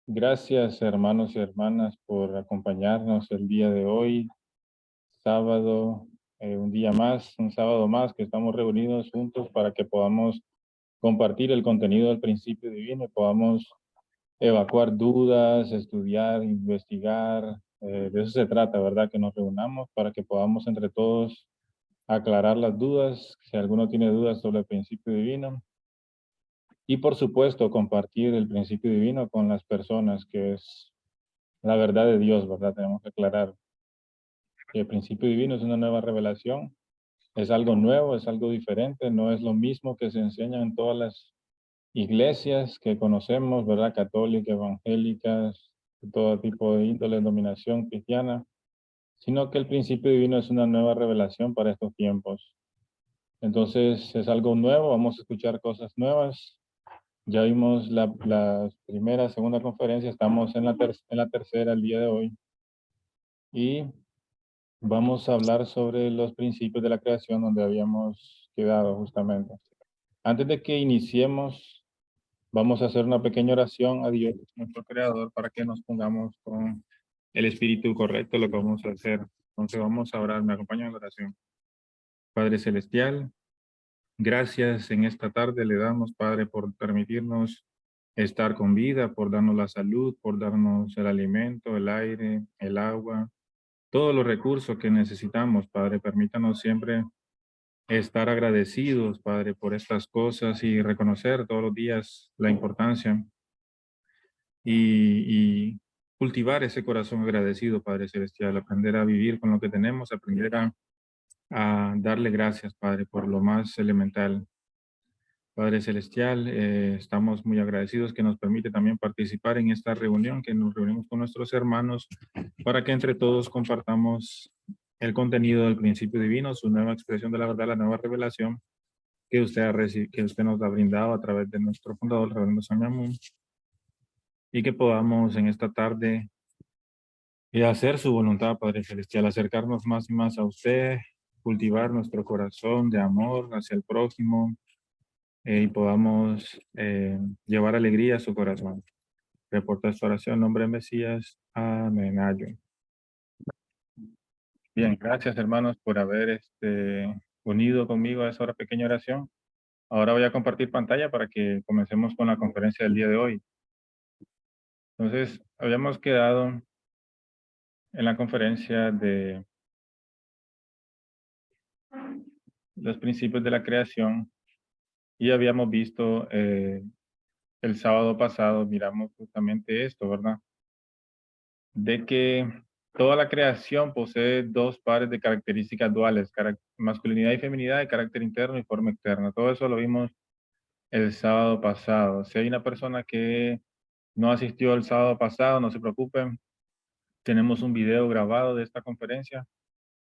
Gracias, hermanos y hermanas, por acompañarnos el día de hoy, sábado, un día más, un sábado más que estamos reunidos juntos para que podamos compartir el contenido del principio divino y podamos evacuar dudas, estudiar, investigar. De eso se trata, ¿verdad? Que nos reunamos para que podamos entre todos aclarar las dudas, si alguno tiene dudas sobre el principio divino. Y por supuesto, compartir el principio divino con las personas, que es la verdad de Dios, ¿verdad? Tenemos que aclarar que el principio divino es una nueva revelación, es algo nuevo, es algo diferente, no es lo mismo que se enseña en todas las iglesias que conocemos, ¿verdad? Católicas, evangélicas, de todo tipo de índole, dominación cristiana, sino que el principio divino es una nueva revelación para estos tiempos. Entonces es algo nuevo, vamos a escuchar cosas nuevas. Ya vimos la primera, segunda conferencia, estamos en en la tercera el día de hoy y vamos a hablar sobre los principios de la creación donde habíamos quedado justamente. Antes de que iniciemos, vamos a hacer una pequeña oración a Dios, nuestro creador, para que nos pongamos con el espíritu correcto, lo que vamos a hacer. Entonces vamos a orar, me acompañan en la oración. Padre Celestial, gracias en esta tarde le damos, Padre, por permitirnos estar con vida, por darnos la salud, por darnos el alimento, el aire, el agua, todos los recursos que necesitamos, Padre. Permítanos siempre estar agradecidos, Padre, por estas cosas y reconocer todos los días la importancia y cultivar ese corazón agradecido, Padre Celestial, aprender a vivir con lo que tenemos, aprender a darle gracias, Padre, por lo más elemental. Padre Celestial, estamos muy agradecidos que nos permite también participar en esta reunión, que nos reunimos con nuestros hermanos para que entre todos compartamos el contenido del principio divino, su nueva expresión de la verdad, la nueva revelación que que usted nos ha brindado a través de nuestro fundador, el Reverendo Sam Yamun, y que podamos en esta tarde hacer su voluntad, Padre Celestial, acercarnos más y más a usted, cultivar nuestro corazón de amor hacia el prójimo, y podamos llevar alegría a su corazón. Reporta esta oración en nombre de Mesías. Amén. Ayun. Bien, gracias hermanos por haber unido conmigo a esa hora pequeña oración. Ahora voy a compartir pantalla para que comencemos con la conferencia del día de hoy. Entonces, habíamos quedado en la conferencia de los principios de la creación y habíamos visto el sábado pasado, miramos justamente esto, ¿verdad? De que toda la creación posee dos pares de características duales, masculinidad y feminidad, de carácter interno y forma externa. Todo eso lo vimos el sábado pasado. Si hay una persona que no asistió el sábado pasado, no se preocupen. Tenemos un video grabado de esta conferencia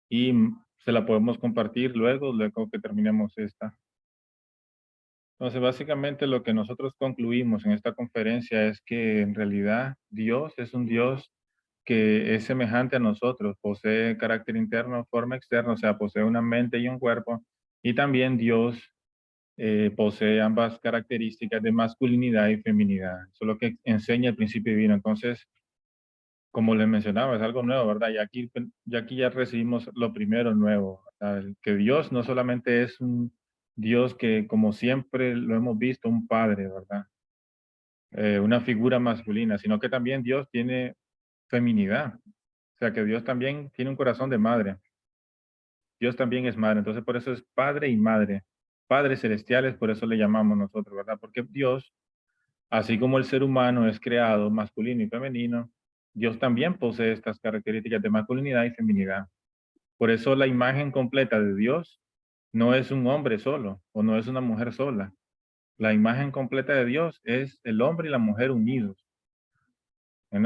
y se la podemos compartir luego que terminemos esta. Entonces, básicamente lo que nosotros concluimos en esta conferencia es que en realidad Dios es un Dios que es semejante a nosotros, posee carácter interno, forma externa, o sea, posee una mente y un cuerpo, y también Dios posee ambas características de masculinidad y feminidad. Eso es lo que enseña el principio divino. Entonces, como les mencionaba, es algo nuevo, ¿verdad? Y aquí ya recibimos lo primero nuevo, ¿verdad? Que Dios no solamente es un Dios que, como siempre lo hemos visto, un padre, ¿verdad? Una figura masculina, sino que también Dios tiene feminidad. O sea, que Dios también tiene un corazón de madre. Dios también es madre. Entonces, por eso es padre y madre. Padres celestiales, por eso le llamamos nosotros, ¿verdad? Porque Dios, así como el ser humano es creado masculino y femenino, Dios también posee estas características de masculinidad y feminidad. Por eso la imagen completa de Dios no es un hombre solo o no es una mujer sola. La imagen completa de Dios es el hombre y la mujer unidos.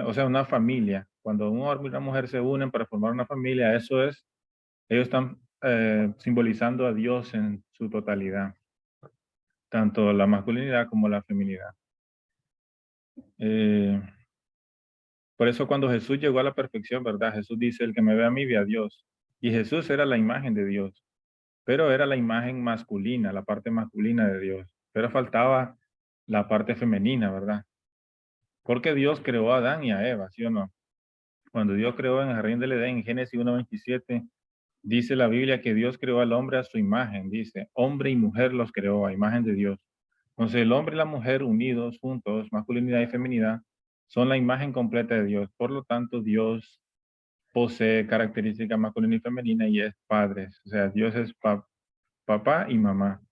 O sea, una familia. Cuando un hombre y una mujer se unen para formar una familia, ellos están simbolizando a Dios en su totalidad, tanto la masculinidad como la feminidad. Eh, por eso cuando Jesús llegó a la perfección, ¿verdad? Jesús dice, el que me ve a mí ve a Dios. Y Jesús era la imagen de Dios, pero era la imagen masculina, la parte masculina de Dios. Pero faltaba la parte femenina, ¿verdad? Porque Dios creó a Adán y a Eva, ¿sí o no? Cuando Dios creó en el jardín del Edén, en Génesis 1:27, dice la Biblia que Dios creó al hombre a su imagen, dice, hombre y mujer los creó a imagen de Dios. Entonces el hombre y la mujer unidos, juntos, masculinidad y feminidad, son la imagen completa de Dios. Por lo tanto, Dios posee características masculina y femenina y es padre. O sea, Dios es papá y mamá,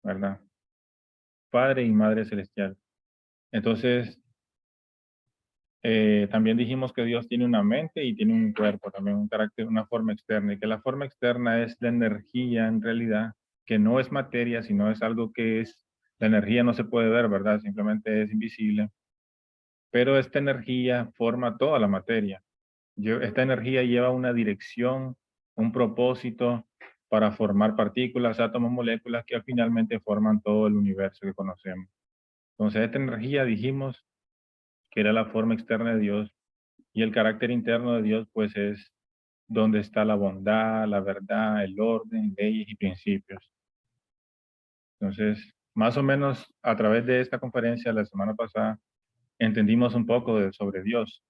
¿verdad? Padre y madre celestial. Entonces, también dijimos que Dios tiene una mente y tiene un cuerpo, también un carácter, una forma externa, y que la forma externa es la energía en realidad, que no es materia, sino es algo que es, la energía no se puede ver, ¿verdad? Simplemente es invisible, pero esta energía forma toda la materia. Esta energía lleva una dirección, un propósito para formar partículas, átomos, moléculas que finalmente forman todo el universo que conocemos. Entonces, esta energía dijimos que era la forma externa de Dios y el carácter interno de Dios, pues es donde está la bondad, la verdad, el orden, leyes y principios. Entonces, más o menos a través de esta conferencia la semana pasada, entendimos un poco sobre Dios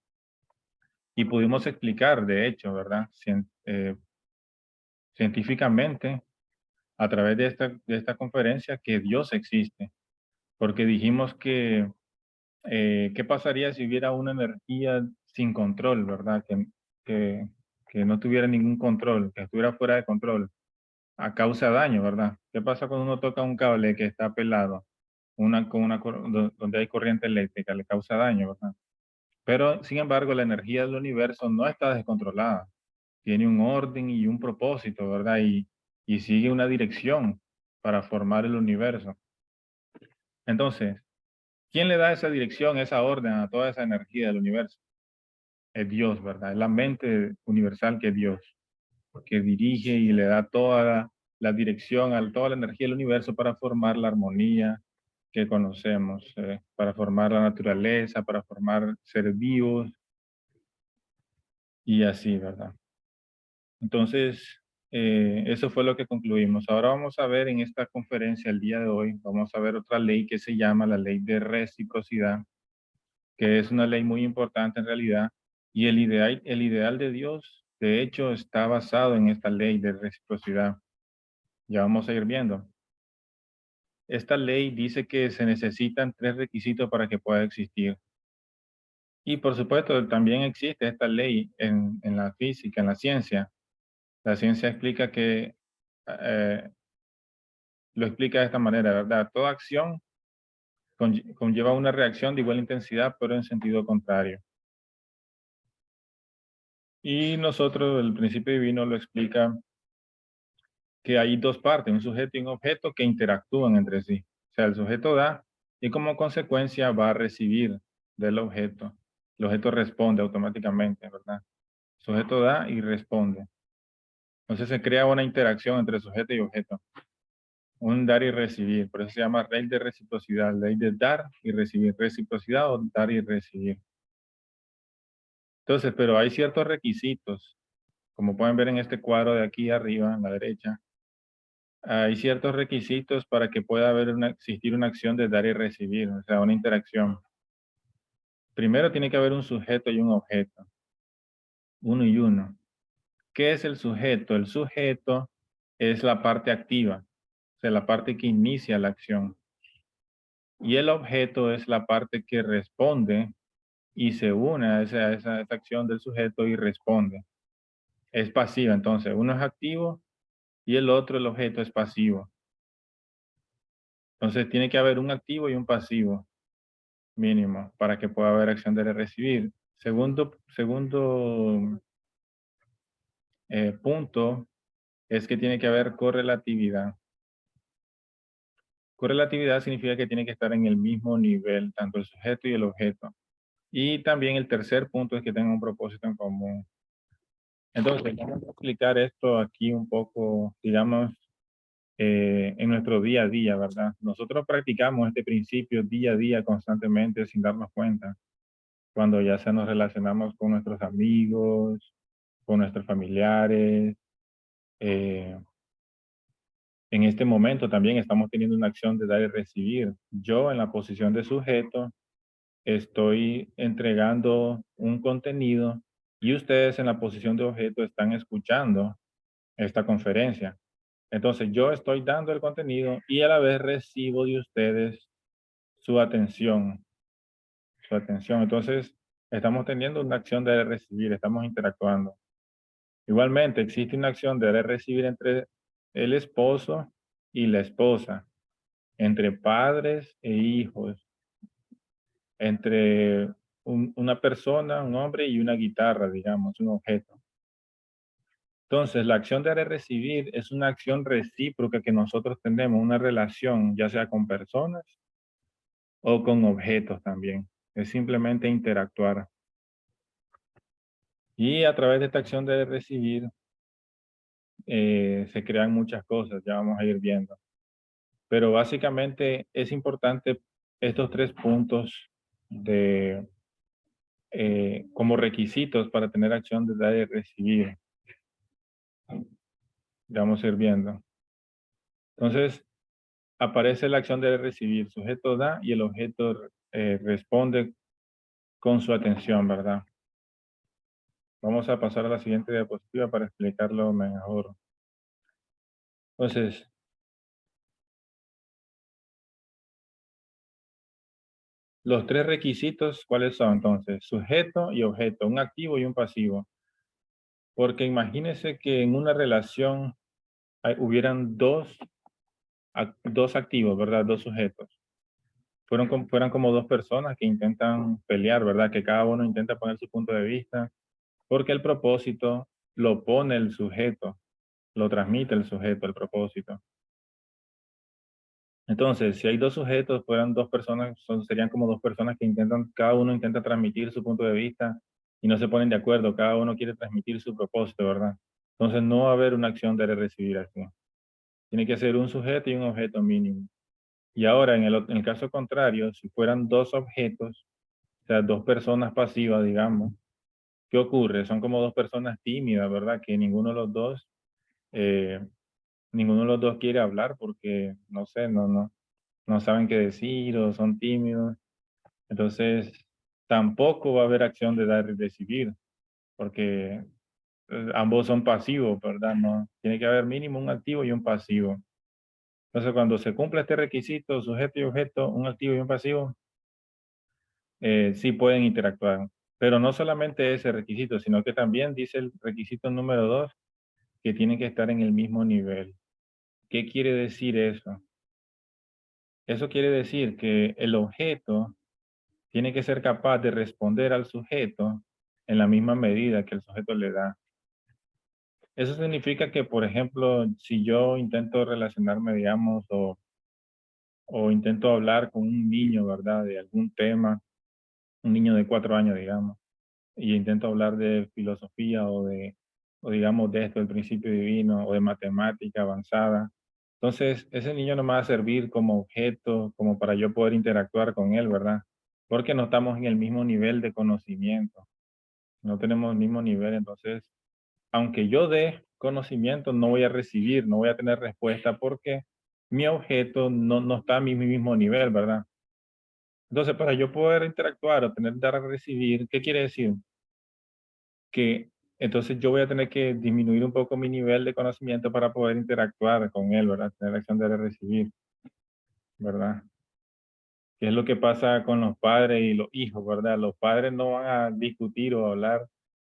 y pudimos explicar, de hecho, ¿verdad? Científicamente, a través de esta conferencia, que Dios existe, porque dijimos que, ¿qué pasaría si hubiera una energía sin control, ¿verdad? Que, que no tuviera ningún control, que estuviera fuera de control, a causa de daño, ¿verdad? ¿Qué pasa cuando uno toca un cable que está pelado, donde hay corriente eléctrica, le causa daño, ¿verdad? Pero, sin embargo, la energía del universo no está descontrolada, tiene un orden y un propósito, ¿verdad? Y sigue una dirección para formar el universo. Entonces, ¿quién le da esa dirección, esa orden a toda esa energía del universo? Es Dios, ¿verdad? Es la mente universal que es Dios, que dirige y le da toda la dirección a toda la energía del universo para formar la armonía que conocemos, para formar la naturaleza, para formar seres vivos y así, ¿verdad? Entonces, eso fue lo que concluimos. Ahora vamos a ver en esta conferencia el día de hoy, vamos a ver otra ley que se llama la ley de reciprocidad, que es una ley muy importante en realidad, y el ideal de Dios, de hecho, está basado en esta ley de reciprocidad. Ya vamos a ir viendo. Esta ley dice que se necesitan tres requisitos para que pueda existir. Y por supuesto, también existe esta ley en la física, en la ciencia. La ciencia explica que eh, lo explica de esta manera, ¿verdad? Toda acción conlleva una reacción de igual intensidad, pero en sentido contrario. Y nosotros, el principio divino lo explica que hay dos partes, un sujeto y un objeto que interactúan entre sí. O sea, el sujeto da y como consecuencia va a recibir del objeto. El objeto responde automáticamente, ¿verdad? El sujeto da y responde. Entonces se crea una interacción entre sujeto y objeto. Un dar y recibir, por eso se llama ley de reciprocidad, ley de dar y recibir, reciprocidad o dar y recibir. Entonces, pero hay ciertos requisitos, como pueden ver en este cuadro de aquí arriba, a la derecha, hay ciertos requisitos para que pueda existir una acción de dar y recibir, o sea, una interacción. Primero tiene que haber un sujeto y un objeto, uno y uno. ¿Qué es el sujeto? El sujeto es la parte activa, o sea, la parte que inicia la acción. Y el objeto es la parte que responde y se une a esa acción del sujeto y responde. Es pasiva, entonces uno es activo y el otro, el objeto, es pasivo. Entonces tiene que haber un activo y un pasivo mínimo para que pueda haber acción de recibir. Segundo punto es que tiene que haber correlatividad. Correlatividad significa que tiene que estar en el mismo nivel, tanto el sujeto y el objeto. Y también el tercer punto es que tengan un propósito en común. Entonces, vamos a explicar esto aquí un poco, digamos, en nuestro día a día, ¿verdad? Nosotros practicamos este principio día a día constantemente sin darnos cuenta. Cuando ya se nos relacionamos con nuestros amigos, con nuestros familiares. eh, en este momento también estamos teniendo una acción de dar y recibir. Yo en la posición de sujeto, estoy entregando un contenido y ustedes en la posición de objeto están escuchando esta conferencia. Entonces yo estoy dando el contenido y a la vez recibo de ustedes su atención, su atención. Entonces estamos teniendo una acción de recibir, estamos interactuando. Igualmente existe una acción de recibir entre el esposo y la esposa, entre padres e hijos, entre una persona, un hombre y una guitarra, digamos, un objeto. Entonces, la acción de recibir es una acción recíproca que nosotros tenemos, una relación, ya sea con personas o con objetos también. Es simplemente interactuar. Y a través de esta acción de recibir, se crean muchas cosas, ya vamos a ir viendo. Pero básicamente es importante estos 3 puntos de, como requisitos para tener acción de dar y recibir. Ya vamos a ir viendo. Entonces, aparece la acción de recibir. Sujeto da y el objeto responde con su atención, ¿verdad? Vamos a pasar a la siguiente diapositiva para explicarlo mejor. Entonces, los 3 requisitos, ¿cuáles son? Entonces, sujeto y objeto, un activo y un pasivo. Porque imagínense que en una relación hubieran dos activos, ¿verdad? Dos sujetos. Fueran como dos personas que intentan pelear, ¿verdad? Que cada uno intenta poner su punto de vista, porque el propósito lo pone el sujeto, lo transmite el sujeto, el propósito. Entonces, si hay dos sujetos, fueran dos personas, serían como dos personas que cada uno intenta transmitir su punto de vista y no se ponen de acuerdo, cada uno quiere transmitir su propósito, ¿verdad? Entonces no va a haber una acción de recibir acción. Tiene que ser un sujeto y un objeto mínimo. Y ahora, en el caso contrario, si fueran dos objetos, o sea, dos personas pasivas, digamos, ¿qué ocurre? Son como dos personas tímidas, ¿verdad? Que eh, ninguno de los dos quiere hablar porque, no sé, no saben qué decir o son tímidos. Entonces, tampoco va a haber acción de dar y recibir, porque ambos son pasivos, ¿verdad? No, tiene que haber mínimo un activo y un pasivo. Entonces, cuando se cumple este requisito, sujeto y objeto, un activo y un pasivo, sí pueden interactuar. Pero no solamente ese requisito, sino que también dice el requisito número 2, que tienen que estar en el mismo nivel. ¿Qué quiere decir eso? Eso quiere decir que el objeto tiene que ser capaz de responder al sujeto en la misma medida que el sujeto le da. Eso significa que, por ejemplo, si yo intento relacionarme, digamos, o intento hablar con un niño, ¿verdad? De algún tema, un niño de 4 años, digamos, y intento hablar de filosofía o digamos de esto, del principio divino o de matemática avanzada. Entonces, ese niño no me va a servir como objeto, como para yo poder interactuar con él, ¿verdad? Porque no estamos en el mismo nivel de conocimiento, no tenemos el mismo nivel, entonces, aunque yo dé conocimiento, no voy a recibir, no voy a tener respuesta porque mi objeto no está a mi mismo nivel, ¿verdad? Entonces, para yo poder interactuar o tener dar a recibir, ¿qué quiere decir? Que entonces yo voy a tener que disminuir un poco mi nivel de conocimiento para poder interactuar con él, ¿verdad? Tener la acción de recibir, ¿verdad? ¿Qué es lo que pasa con los padres y los hijos, verdad? Los padres no van a discutir o hablar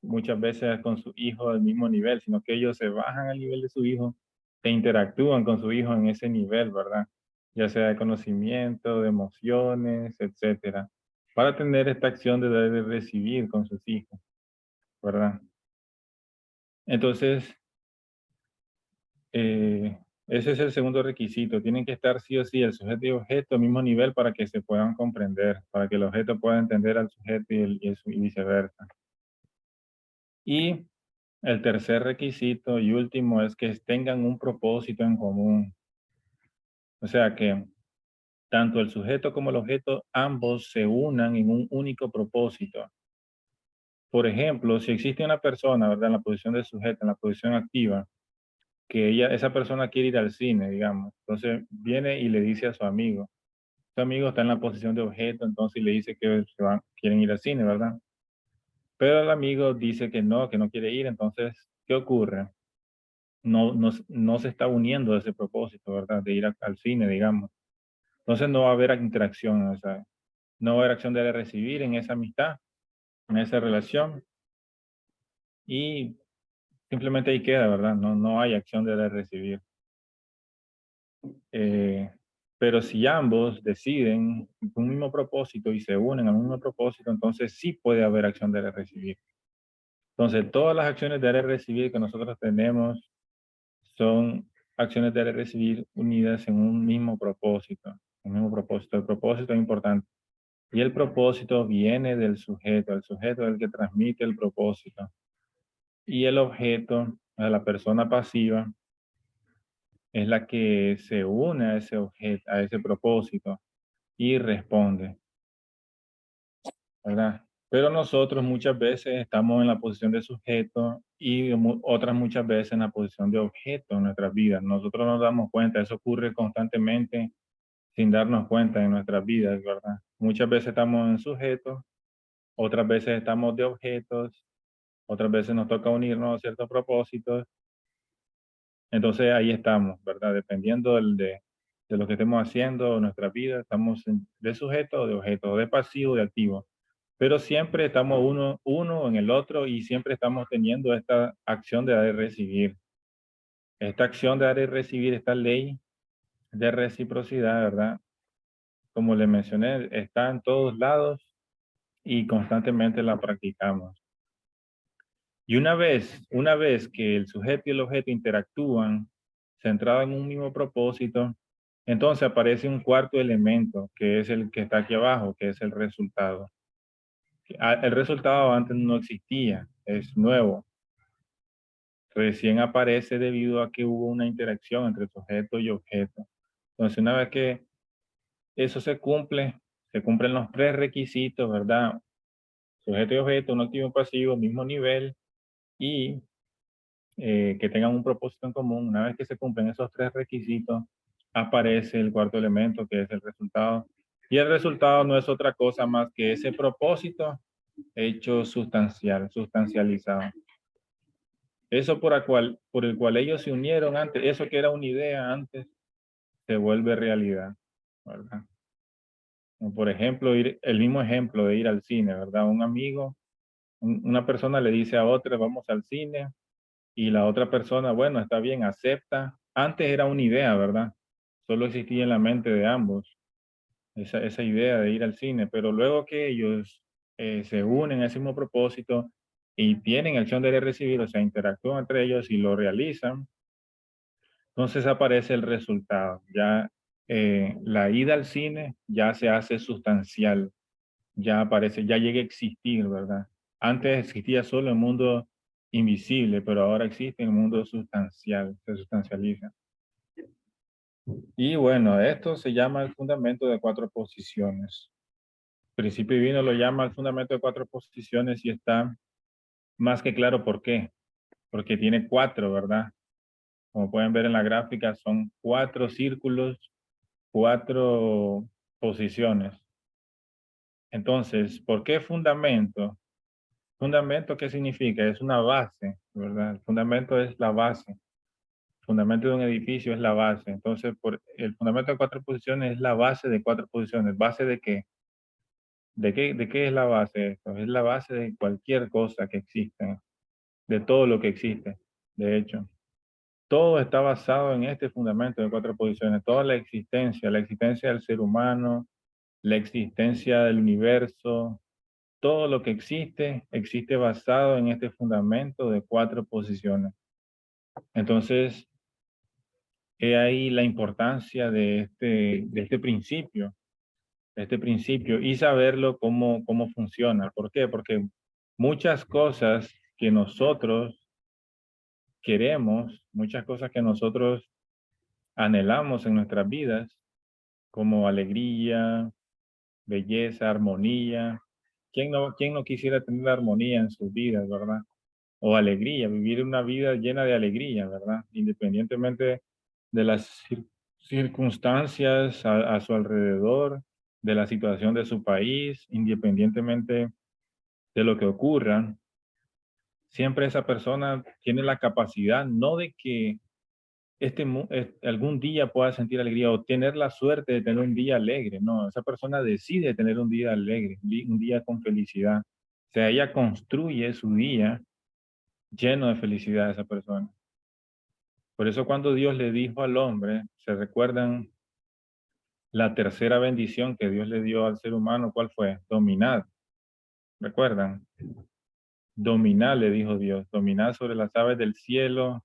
muchas veces con su hijo al mismo nivel, sino que ellos se bajan al nivel de su hijo e interactúan con su hijo en ese nivel, ¿verdad? Ya sea de conocimiento, de emociones, etcétera, para tener esta acción de dar y recibir con sus hijos, ¿verdad? Entonces, ese es el segundo requisito. Tienen que estar sí o sí el sujeto y objeto al mismo nivel para que se puedan comprender, para que el objeto pueda entender al sujeto y viceversa. Y el tercer requisito y último es que tengan un propósito en común. O sea que tanto el sujeto como el objeto, ambos se unan en un único propósito. Por ejemplo, si existe una persona, ¿verdad? En la posición de sujeto, en la posición activa, que esa persona quiere ir al cine, digamos. Entonces viene y le dice a su amigo, su amigo está en la posición de objeto, entonces le dice que quieren ir al cine, ¿verdad? Pero el amigo dice que no quiere ir, entonces, ¿qué ocurre? No se está uniendo a ese propósito, ¿verdad? De ir al cine, digamos. Entonces no va a haber interacción, o sea, no va a haber acción de recibir en esa amistad, en esa relación, y simplemente ahí queda, ¿verdad? No hay acción de recibir. Eh, pero si ambos deciden un mismo propósito y se unen al mismo propósito, entonces sí puede haber acción de recibir. Entonces, todas las acciones de recibir que nosotros tenemos son acciones de recibir unidas en un mismo propósito. Un mismo propósito. El propósito es importante. Y el propósito viene del sujeto. El sujeto es el que transmite el propósito. Y el objeto, a la persona pasiva, es la que se une a ese objeto, a ese propósito y responde, ¿verdad? Pero nosotros muchas veces estamos en la posición de sujeto y otras muchas veces en la posición de objeto en nuestras vidas. Nosotros nos damos cuenta, eso ocurre constantemente sin darnos cuenta en nuestras vidas, ¿verdad? Muchas veces estamos en sujeto, otras veces estamos de objetos, otras veces nos toca unirnos a ciertos propósitos. Entonces ahí estamos, ¿verdad? Dependiendo de lo que estemos haciendo en nuestra vida, estamos de sujeto o de objeto, de pasivo o de activo. Pero siempre estamos uno en el otro y siempre estamos teniendo esta acción de dar y recibir. Esta acción de dar y recibir, esta ley de reciprocidad, ¿verdad? Como le mencioné, está en todos lados y constantemente la practicamos. Y una vez que el sujeto y el objeto interactúan, centrado en un mismo propósito, entonces aparece un cuarto elemento, que es el que está aquí abajo, que es el resultado. El resultado antes no existía, es nuevo. Recién aparece debido a que hubo una interacción entre sujeto y objeto. Entonces, una vez que eso se cumplen los tres requisitos, ¿verdad? Sujeto y objeto, un activo y pasivo, mismo nivel, y que tengan un propósito en común. Una vez que se cumplen esos tres requisitos, aparece el cuarto elemento, que es el resultado. Y el resultado no es otra cosa más que ese propósito hecho sustancial, sustancializado. Eso por el cual ellos se unieron antes, eso que era una idea antes, se vuelve realidad, ¿verdad? Como por ejemplo, el mismo ejemplo de ir al cine, ¿verdad? Un amigo, una persona le dice a otra, vamos al cine, y la otra persona, bueno, está bien, acepta. Antes era una idea, ¿verdad? Solo existía en la mente de ambos esa idea de ir al cine, pero luego que ellos se unen a ese mismo propósito y tienen acción de recibir, o sea, interactúan entre ellos y lo realizan, entonces aparece el resultado. Ya la ida al cine ya se hace sustancial, ya aparece, ya llega a existir, ¿verdad? Antes existía solo el mundo invisible, pero ahora existe el mundo sustancial, se sustancializa. Y bueno, esto se llama el fundamento de cuatro posiciones. Principio Divino lo llama el fundamento de cuatro posiciones y está más que claro por qué. Porque tiene cuatro, ¿verdad? Como pueden ver en la gráfica, son cuatro círculos, cuatro posiciones. Entonces, ¿por qué fundamento? Fundamento, ¿qué significa? Es una base, ¿verdad? El fundamento es la base. El fundamento de un edificio es la base. Entonces, el fundamento de cuatro posiciones es la base de cuatro posiciones. ¿Base de qué? ¿De qué es la base de esto? Es la base de cualquier cosa que exista, de todo lo que existe, de hecho. Todo está basado en este fundamento de cuatro posiciones. Toda la existencia del ser humano, la existencia del universo, todo lo que existe, existe basado en este fundamento de cuatro posiciones. Entonces, he ahí la importancia de este principio y saberlo cómo funciona. ¿Por qué? Porque muchas cosas que nosotros queremos, muchas cosas que nosotros anhelamos en nuestras vidas, como alegría, belleza, armonía. Quién no quisiera tener armonía en sus vidas, verdad? O alegría, vivir una vida llena de alegría, ¿verdad? Independientemente de las circunstancias a su alrededor, de la situación de su país, independientemente de lo que ocurra, siempre esa persona tiene la capacidad, no de que algún día pueda sentir alegría o tener la suerte de tener un día alegre, no, esa persona decide tener un día alegre, un día con felicidad. O sea, ella construye su día lleno de felicidad a esa persona. Por eso cuando Dios le dijo al hombre, ¿se recuerdan la tercera bendición que Dios le dio al ser humano? ¿Cuál fue? Dominar. ¿Recuerdan? Dominar, le dijo Dios, dominar sobre las aves del cielo,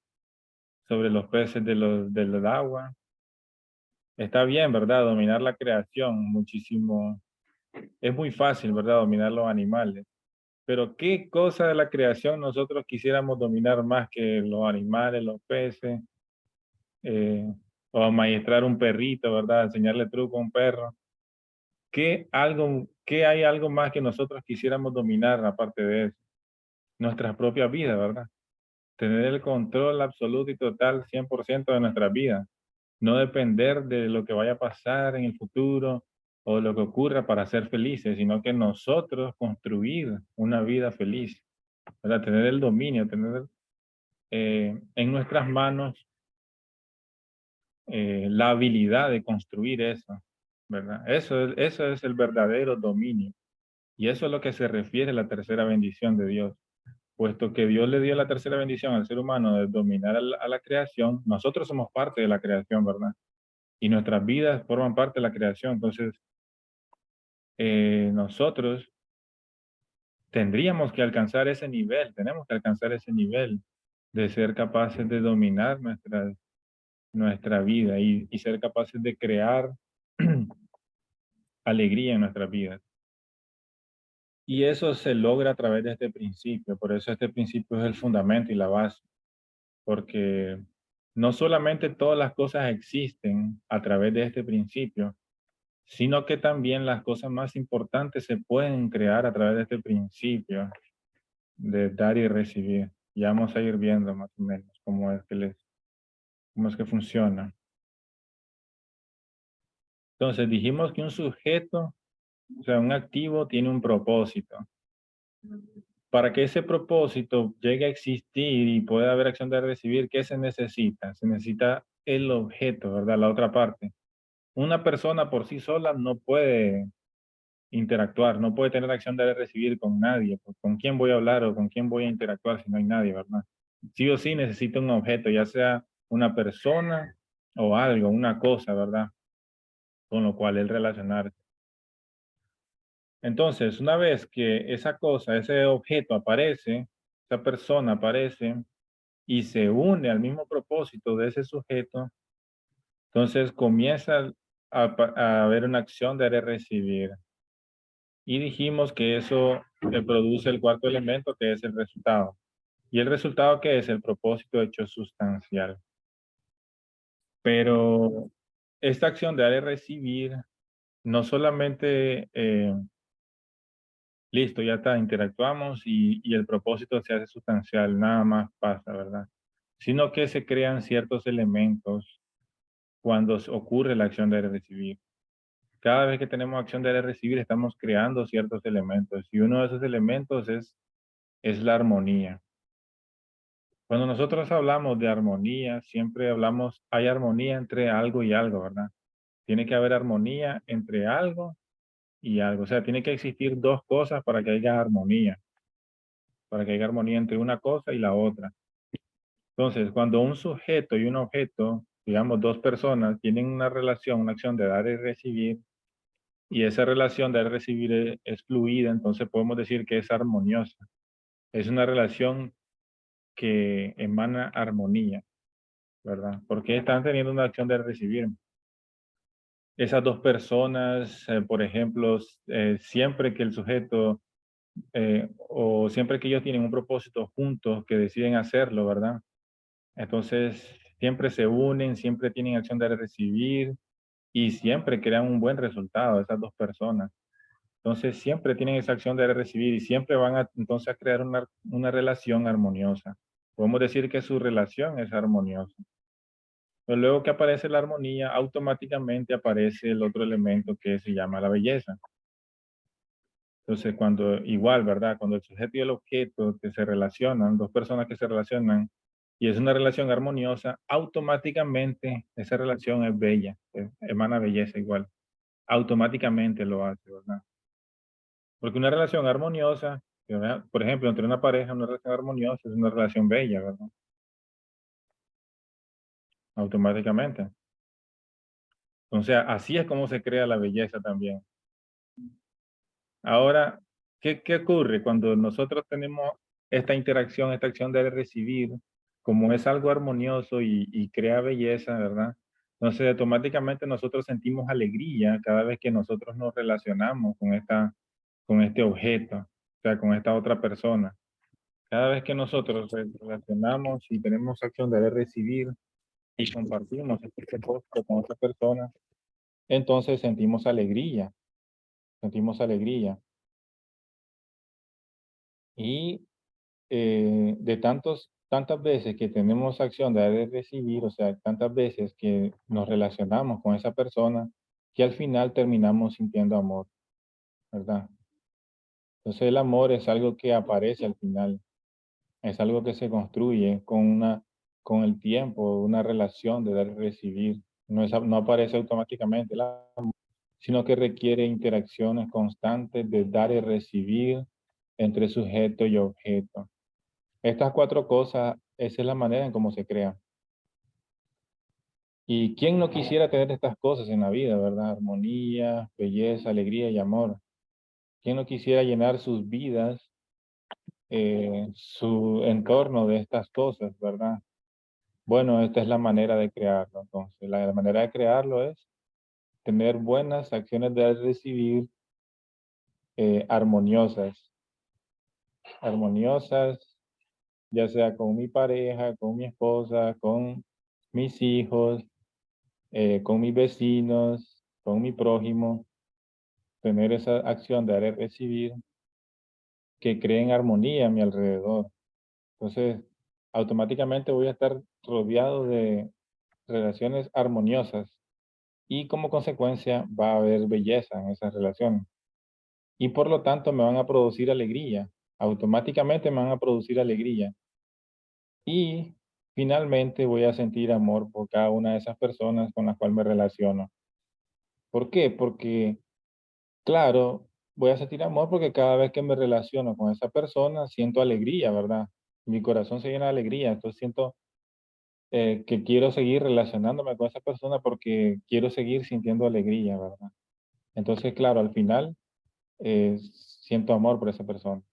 sobre los peces del agua. Está bien, ¿verdad? Dominar la creación, muchísimo. Es muy fácil, ¿verdad? Dominar los animales. Pero ¿qué cosa de la creación nosotros quisiéramos dominar más que los animales, los peces? Eh, o amaestrar un perrito, ¿verdad? Enseñarle truco a un perro. ¿Qué hay algo más que nosotros quisiéramos dominar aparte de eso? Nuestra propia vida, ¿verdad? Tener el control absoluto y total 100% de nuestra vida. No depender de lo que vaya a pasar en el futuro o lo que ocurra para ser felices, sino que nosotros construir una vida feliz, ¿verdad? Tener el dominio, tener en nuestras manos la habilidad de construir eso, ¿verdad? Eso es el verdadero dominio. Y eso es lo que se refiere a la tercera bendición de Dios. Puesto que Dios le dio la tercera bendición al ser humano de dominar a la creación, nosotros somos parte de la creación, ¿verdad? Y nuestras vidas forman parte de la creación. Entonces, nosotros tendríamos que alcanzar ese nivel, tenemos que alcanzar ese nivel de ser capaces de dominar nuestra vida y ser capaces de crear alegría en nuestras vidas. Y eso se logra a través de este principio, por eso este principio es el fundamento y la base, porque no solamente todas las cosas existen a través de este principio, sino que también las cosas más importantes se pueden crear a través de este principio de dar y recibir. Ya vamos a ir viendo más o menos cómo es que funciona. Entonces dijimos que un sujeto, o sea, un activo tiene un propósito. Para que ese propósito llegue a existir y pueda haber acción de recibir, ¿qué se necesita? Se necesita el objeto, ¿verdad? La otra parte. Una persona por sí sola no puede interactuar, no puede tener acción de recibir con nadie. Pues, ¿con quién voy a hablar o con quién voy a interactuar si no hay nadie, verdad? Sí o sí necesita un objeto, ya sea una persona o algo, una cosa, ¿verdad? Con lo cual él relacionarse. Entonces, una vez que esa cosa, ese objeto aparece, esa persona aparece y se une al mismo propósito de ese sujeto, entonces comienza a haber una acción de recibir. Y dijimos que eso produce el cuarto elemento, que es el resultado. ¿Y el resultado qué es? El propósito hecho sustancial. Pero esta acción de dar y recibir no solamente, listo, ya está, interactuamos y el propósito se hace sustancial, nada más pasa, ¿verdad? Sino que se crean ciertos elementos cuando ocurre la acción de dar y recibir. Cada vez que tenemos acción de dar y recibir, estamos creando ciertos elementos y uno de esos elementos es la armonía. Cuando nosotros hablamos de armonía, siempre hablamos, hay armonía entre algo y algo, ¿verdad? Tiene que haber armonía entre algo y algo. O sea, tiene que existir dos cosas para que haya armonía, para que haya armonía entre una cosa y la otra. Entonces, cuando un sujeto y un objeto, digamos dos personas, tienen una relación, una acción de dar y recibir, y esa relación de dar y recibir es fluida, entonces podemos decir que es armoniosa. Es una relación que emana armonía, ¿verdad? Porque están teniendo una acción de recibir. Esas dos personas, por ejemplo, siempre que el sujeto o siempre que ellos tienen un propósito juntos que deciden hacerlo, ¿verdad? Entonces, siempre se unen, siempre tienen acción de recibir y siempre crean un buen resultado esas dos personas. Entonces, siempre tienen esa acción de recibir y siempre van a, entonces a crear una relación armoniosa. Podemos decir que su relación es armoniosa. Pero luego que aparece la armonía, automáticamente aparece el otro elemento que se llama la belleza. Entonces, cuando igual, ¿verdad? Cuando el sujeto y el objeto que se relacionan, dos personas que se relacionan, y es una relación armoniosa, automáticamente esa relación es bella, emana belleza igual. Automáticamente lo hace, ¿verdad? Porque una relación armoniosa, ¿verdad? Por ejemplo, entre una pareja, una relación armoniosa es una relación bella, ¿verdad? Automáticamente. Entonces, así es como se crea la belleza también. Ahora, ¿qué ocurre cuando nosotros tenemos esta interacción, esta acción de recibir, como es algo armonioso y crea belleza, ¿verdad? Entonces, automáticamente nosotros sentimos alegría cada vez que nosotros nos relacionamos con este objeto, o sea, con esta otra persona. Cada vez que nosotros relacionamos y tenemos acción de recibir y compartimos este posto con otra persona, entonces sentimos alegría, sentimos alegría. Y de tantas veces que tenemos acción de dar y recibir, o sea, tantas veces que nos relacionamos con esa persona, que al final terminamos sintiendo amor, ¿verdad? Entonces el amor es algo que aparece al final, es algo que se construye con el tiempo, una relación de dar y recibir. No aparece automáticamente, sino que requiere interacciones constantes de dar y recibir entre sujeto y objeto. Estas cuatro cosas, esa es la manera en cómo se crea. ¿Y quién no quisiera tener estas cosas en la vida, verdad? Armonía, belleza, alegría y amor. ¿Quién no quisiera llenar sus vidas, su entorno de estas cosas, verdad? Bueno, esta es la manera de crearlo. Entonces, la manera de crearlo es tener buenas acciones de recibir armoniosas. Armoniosas, ya sea con mi pareja, con mi esposa, con mis hijos, con mis vecinos, con mi prójimo, tener esa acción de dar y recibir que creen armonía a mi alrededor. Entonces, automáticamente voy a estar rodeado de relaciones armoniosas y como consecuencia va a haber belleza en esas relaciones. Y por lo tanto me van a producir alegría. Automáticamente me van a producir alegría. Y finalmente voy a sentir amor por cada una de esas personas con las cuales me relaciono. ¿Por qué? Porque claro, voy a sentir amor porque cada vez que me relaciono con esa persona siento alegría, ¿verdad? Mi corazón se llena de alegría, entonces siento que quiero seguir relacionándome con esa persona porque quiero seguir sintiendo alegría, ¿verdad? Entonces, claro, al final siento amor por esa persona.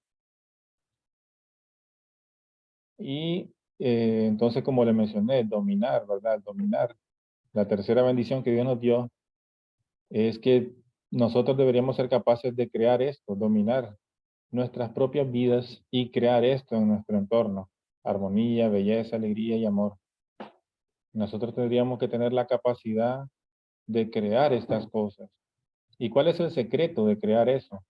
Y entonces, como le mencioné, dominar, ¿verdad? Dominar. La tercera bendición que Dios nos dio es que nosotros deberíamos ser capaces de crear esto, dominar nuestras propias vidas y crear esto en nuestro entorno. Armonía, belleza, alegría y amor. Nosotros tendríamos que tener la capacidad de crear estas cosas. ¿Y cuál es el secreto de crear eso?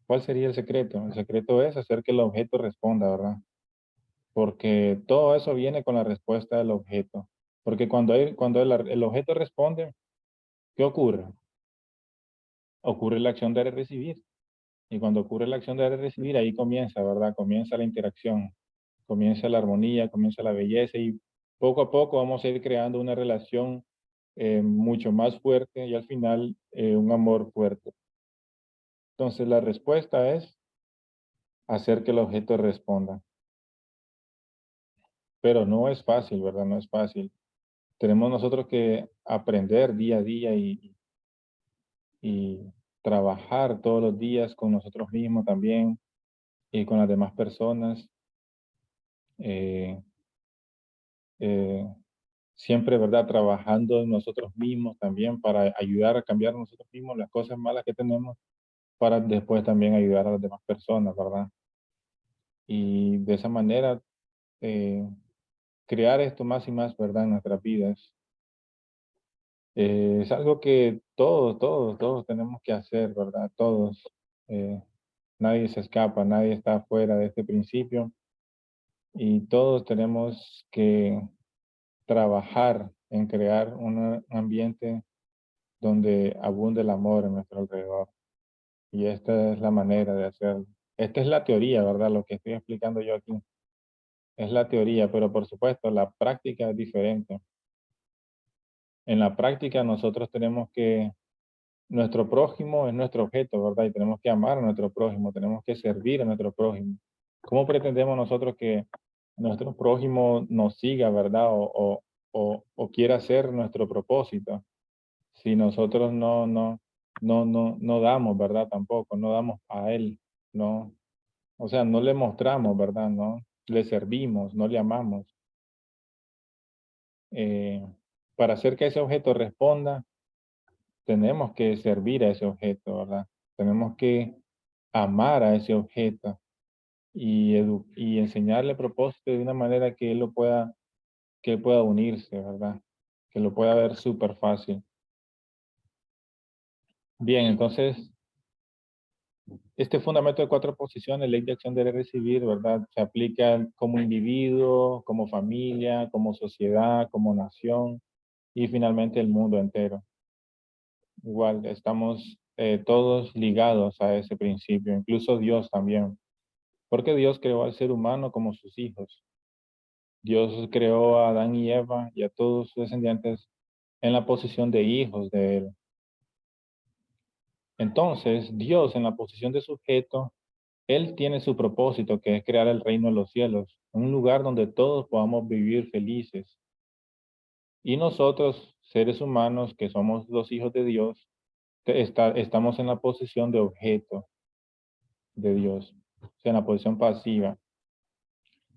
¿Cuál sería el secreto? El secreto es hacer que el objeto responda, ¿verdad? Porque todo eso viene con la respuesta del objeto. Porque cuando el objeto responde, ¿qué ocurre? Ocurre la acción de recibir. Y cuando ocurre la acción de recibir, ahí comienza, ¿verdad? Comienza la interacción, comienza la armonía, comienza la belleza y poco a poco vamos a ir creando una relación mucho más fuerte y al final un amor fuerte. Entonces la respuesta es hacer que el objeto responda. Pero no es fácil, ¿verdad? No es fácil. Tenemos nosotros que aprender día a día y trabajar todos los días con nosotros mismos también y con las demás personas. eh, eh, Siempre, ¿verdad? Trabajando en nosotros mismos también para ayudar a cambiar nosotros mismos las cosas malas que tenemos para después también ayudar a las demás personas, ¿verdad? Y de esa manera eh, crear esto más y más, ¿verdad? En nuestras vidas. Es algo que todos tenemos que hacer, ¿verdad? Todos. eh, Nadie se escapa, nadie está fuera de este principio y todos tenemos que trabajar en crear un ambiente donde abunde el amor en nuestro alrededor. Y esta es la manera de hacerlo. Esta es la teoría, ¿verdad? Lo que estoy explicando yo aquí es la teoría, pero por supuesto la práctica es diferente. En la práctica nosotros tenemos que, nuestro prójimo es nuestro objeto, ¿verdad? Y tenemos que amar a nuestro prójimo, tenemos que servir a nuestro prójimo. ¿Cómo pretendemos nosotros que nuestro prójimo nos siga, ¿verdad? O quiera hacer nuestro propósito si nosotros no damos, ¿verdad? Tampoco, no damos a él, no, o sea, no le mostramos, ¿verdad? No le servimos, no le amamos. Eh, para hacer que ese objeto responda, tenemos que servir a ese objeto, ¿verdad? Tenemos que amar a ese objeto y enseñarle propósito de una manera que él lo pueda, que él pueda unirse, ¿verdad? Que lo pueda ver súper fácil. Bien, entonces, este fundamento de 4 posiciones, ley de acción debe recibir, ¿verdad? Se aplica como individuo, como familia, como sociedad, como nación y finalmente el mundo entero. Igual, estamos todos ligados a ese principio, incluso Dios también, porque Dios creó al ser humano como sus hijos. Dios creó a Adán y Eva y a todos sus descendientes en la posición de hijos de Él. Entonces, Dios en la posición de sujeto, Él tiene su propósito, que es crear el reino de los cielos, un lugar donde todos podamos vivir felices. Y nosotros, seres humanos, que somos los hijos de Dios, estamos en la posición de objeto de Dios, o sea, en la posición pasiva.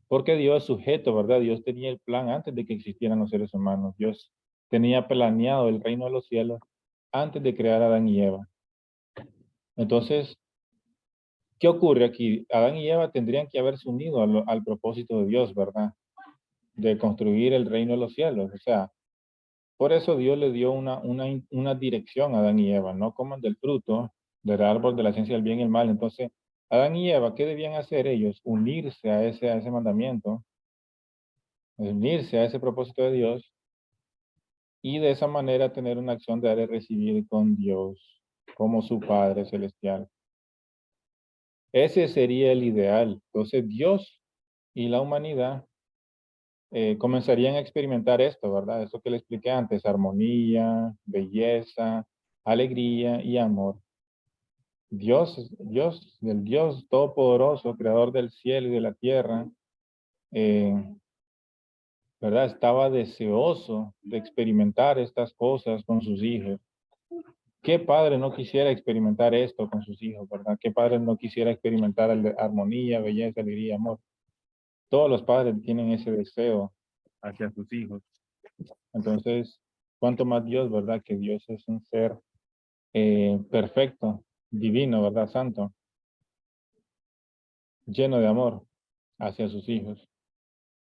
Porque Dios es sujeto, ¿verdad? Dios tenía el plan antes de que existieran los seres humanos. Dios tenía planeado el reino de los cielos antes de crear a Adán y Eva. Entonces, ¿qué ocurre aquí? Adán y Eva tendrían que haberse unido al propósito de Dios, ¿verdad? De construir el reino de los cielos. O sea, por eso Dios le dio una dirección a Adán y Eva. No coman del fruto del árbol de la ciencia del bien y el mal. Entonces, Adán y Eva, ¿qué debían hacer ellos? Unirse a ese mandamiento, unirse a ese propósito de Dios y de esa manera tener una acción de dar y recibir con Dios como su Padre Celestial. Ese sería el ideal. Entonces Dios y la humanidad comenzarían a experimentar esto, ¿verdad? Eso que le expliqué antes, armonía, belleza, alegría y amor. El Dios Todopoderoso, Creador del cielo y de la tierra, eh, ¿verdad? Estaba deseoso de experimentar estas cosas con sus hijos. ¿Qué padre no quisiera experimentar esto con sus hijos, verdad? ¿Qué padre no quisiera experimentar armonía, belleza, alegría, amor? Todos los padres tienen ese deseo hacia sus hijos. Entonces, cuánto más Dios, ¿verdad? Que Dios es un ser perfecto, divino, ¿verdad? Santo, lleno de amor hacia sus hijos.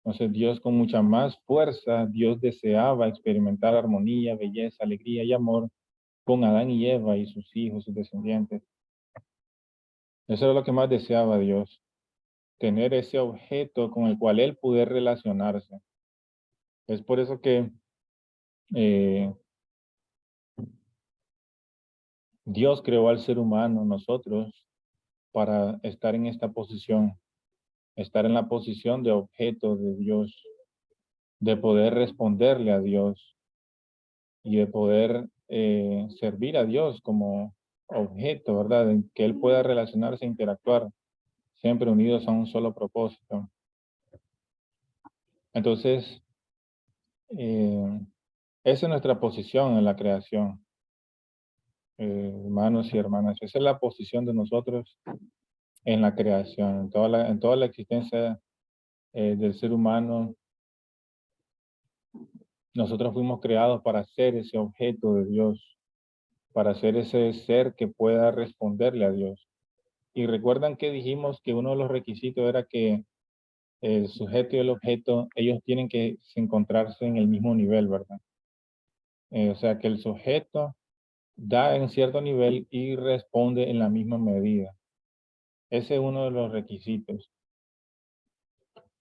Entonces, Dios con mucha más fuerza, Dios deseaba experimentar armonía, belleza, alegría y amor con Adán y Eva y sus hijos, sus descendientes. Eso era lo que más deseaba Dios, tener ese objeto con el cual él pudiera relacionarse. Es por eso que eh, Dios creó al ser humano, nosotros, para estar en esta posición, estar en la posición de objeto de Dios, de poder responderle a Dios y de poder servir a Dios como objeto, ¿verdad? En que Él pueda relacionarse e interactuar, siempre unidos a un solo propósito. Entonces, eh, esa es nuestra posición en la creación, hermanos y hermanas. Esa es la posición de nosotros en la creación, en toda la existencia del ser humano. Nosotros fuimos creados para ser ese objeto de Dios, para ser ese ser que pueda responderle a Dios. Y recuerdan que dijimos que uno de los requisitos era que el sujeto y el objeto, ellos tienen que encontrarse en el mismo nivel, ¿verdad? O sea, que el sujeto da en cierto nivel y responde en la misma medida. Ese es uno de los requisitos.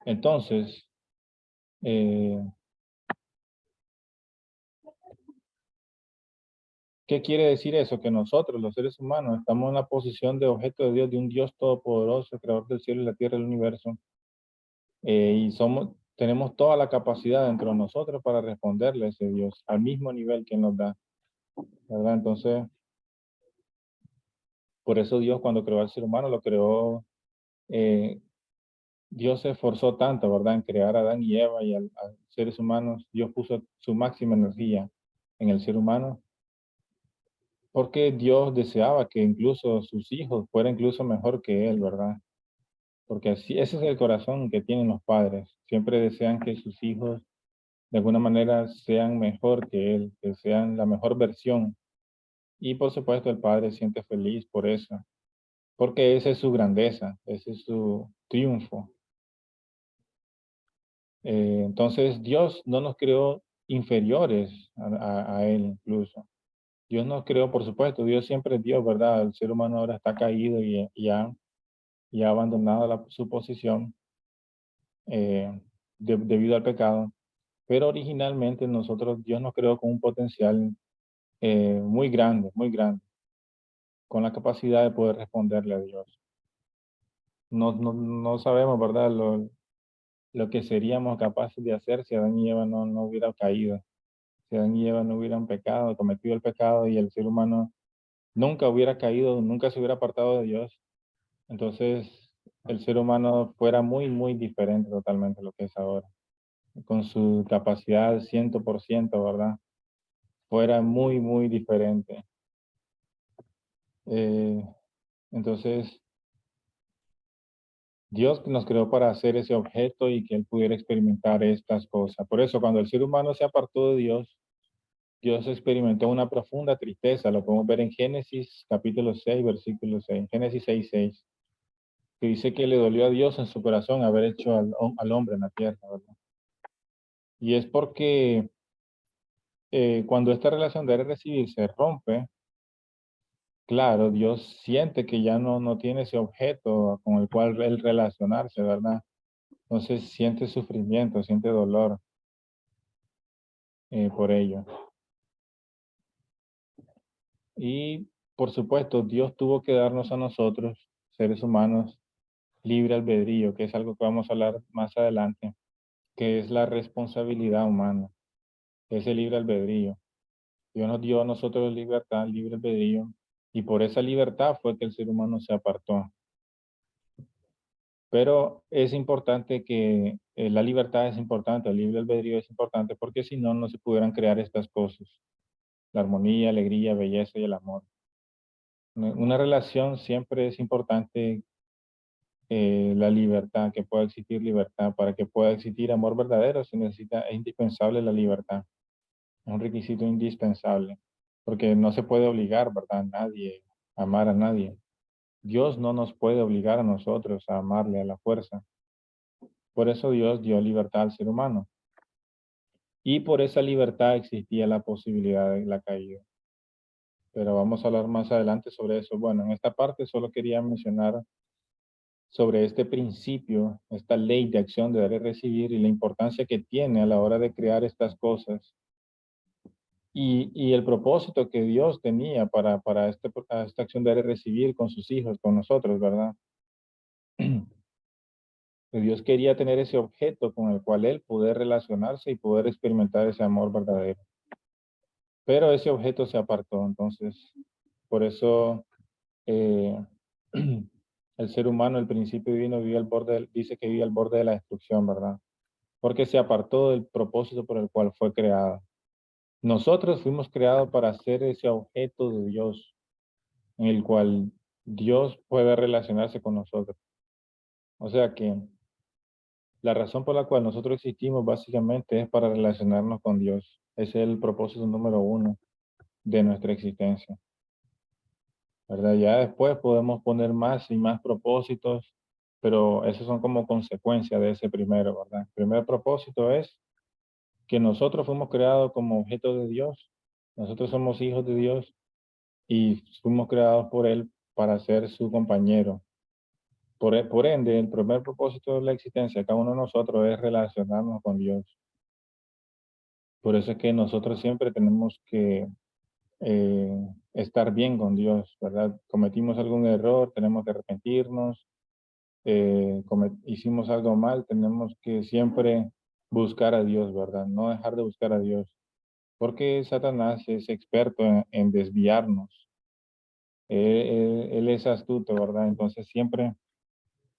Entonces, eh, ¿Qué quiere decir eso? Que nosotros, los seres humanos, estamos en la posición de objeto de Dios, de un Dios todopoderoso, creador del cielo y la tierra y el universo, y tenemos toda la capacidad dentro de nosotros para responderle a ese Dios, al mismo nivel que nos da, ¿verdad? Entonces, por eso Dios cuando creó al ser humano, lo creó, eh, Dios se esforzó tanto, ¿verdad? En crear a Adán y Eva y a seres humanos, Dios puso su máxima energía en el ser humano, porque Dios deseaba que incluso sus hijos fueran incluso mejor que él, ¿verdad? Porque así, ese es el corazón que tienen los padres. Siempre desean que sus hijos de alguna manera sean mejor que él, que sean la mejor versión. Y por supuesto el padre se siente feliz por eso, porque esa es su grandeza, ese es su triunfo. Entonces Dios no nos creó inferiores a él incluso. Dios nos creó, por supuesto, Dios siempre es Dios, ¿verdad? El ser humano ahora está caído y ha abandonado su posición debido al pecado. Pero originalmente nosotros, Dios nos creó con un potencial muy grande, con la capacidad de poder responderle a Dios. No sabemos, ¿verdad? Lo que seríamos capaces de hacer si Adán y Eva no hubieran caído, si Adán y Eva no hubieran pecado, cometido el pecado y el ser humano nunca hubiera caído, nunca se hubiera apartado de Dios. Entonces, el ser humano fuera muy diferente totalmente a lo que es ahora, con su capacidad 100%, ¿verdad? Fuera muy diferente. Eh, entonces, Dios nos creó para hacer ese objeto y que Él pudiera experimentar estas cosas. Por eso, cuando el ser humano se apartó de Dios, Dios experimentó una profunda tristeza. Lo podemos ver en Génesis capítulo 6, versículo 6. Génesis 6:6, que dice que le dolió a Dios en su corazón haber hecho al hombre en la tierra, ¿verdad? Y es porque cuando esta relación de recibir se rompe, claro, Dios siente que ya no tiene ese objeto con el cual Él relacionarse, ¿verdad? Entonces siente sufrimiento, siente dolor por ello. Y por supuesto, Dios tuvo que darnos a nosotros, seres humanos, libre albedrío, que es algo que vamos a hablar más adelante, que es la responsabilidad humana, ese libre albedrío. Dios nos dio a nosotros libertad, libre albedrío, y por esa libertad fue que el ser humano se apartó. Pero es importante que la libertad es importante, el libre albedrío es importante, porque si no, no se pudieran crear estas cosas, la armonía, alegría, belleza y el amor. Una relación siempre es importante la libertad, que pueda existir libertad. Para que pueda existir amor verdadero se necesita, es indispensable la libertad, es un requisito indispensable, porque no se puede obligar, ¿verdad? A nadie, a amar a nadie. Dios no nos puede obligar a nosotros a amarle a la fuerza. Por eso Dios dio libertad al ser humano. Y por esa libertad existía la posibilidad de la caída. Pero vamos a hablar más adelante sobre eso. Bueno, en esta parte solo quería mencionar sobre este principio, esta ley de acción de dar y recibir y la importancia que tiene a la hora de crear estas cosas y el propósito que Dios tenía para esta acción de dar y recibir con sus hijos, con nosotros, ¿verdad? Que Dios quería tener ese objeto con el cual Él poder relacionarse y poder experimentar ese amor verdadero. Pero ese objeto se apartó, entonces, por eso eh, el ser humano, el principio divino, vive al borde, dice que vive al borde de la destrucción, ¿verdad? Porque se apartó del propósito por el cual fue creado. Nosotros fuimos creados para ser ese objeto de Dios, en el cual Dios puede relacionarse con nosotros. O sea que la razón por la cual nosotros existimos básicamente es para relacionarnos con Dios. Ese es el propósito número uno de nuestra existencia, ¿verdad? Ya después podemos poner más y más propósitos, pero esos son como consecuencia de ese primero, ¿verdad? El primer propósito es que nosotros fuimos creados como objetos de Dios. Nosotros somos hijos de Dios y fuimos creados por Él para ser su compañero. Por ende, el primer propósito de la existencia de cada uno de nosotros es relacionarnos con Dios. Por eso es que nosotros siempre tenemos que estar bien con Dios, ¿verdad? Cometimos algún error, tenemos que arrepentirnos, hicimos algo mal, tenemos que siempre buscar a Dios, ¿verdad? No dejar de buscar a Dios, porque Satanás es experto en desviarnos. Él es astuto, ¿verdad? Entonces siempre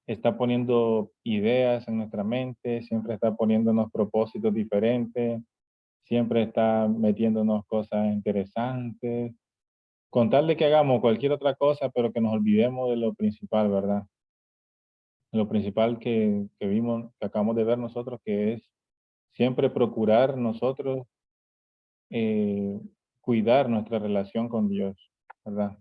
está poniendo ideas en nuestra mente, siempre está poniéndonos propósitos diferentes, siempre está metiéndonos cosas interesantes, con tal de que hagamos cualquier otra cosa, pero que nos olvidemos de lo principal, ¿verdad? Lo principal que vimos, que acabamos de ver nosotros, que es siempre procurar nosotros eh, cuidar nuestra relación con Dios, ¿verdad?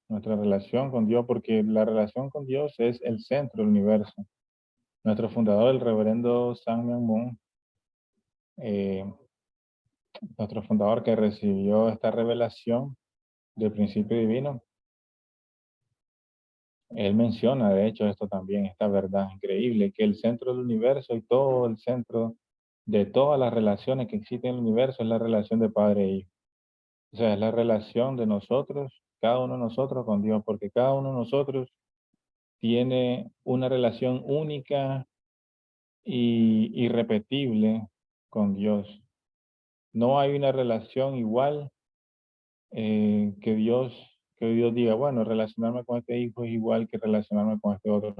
Nuestra relación con Dios, porque la relación con Dios es el centro del universo. Nuestro fundador, el reverendo San Myung Moon, eh, nuestro fundador que recibió esta revelación del principio divino, él menciona, de hecho, esto también, esta verdad increíble, que el centro del universo y todo el centro de todas las relaciones que existen en el universo es la relación de padre e hijo. O sea, es la relación de nosotros, cada uno de nosotros con Dios, porque cada uno de nosotros tiene una relación única y irrepetible con Dios. No hay una relación igual que Dios diga, bueno, relacionarme con este hijo es igual que relacionarme con este otro.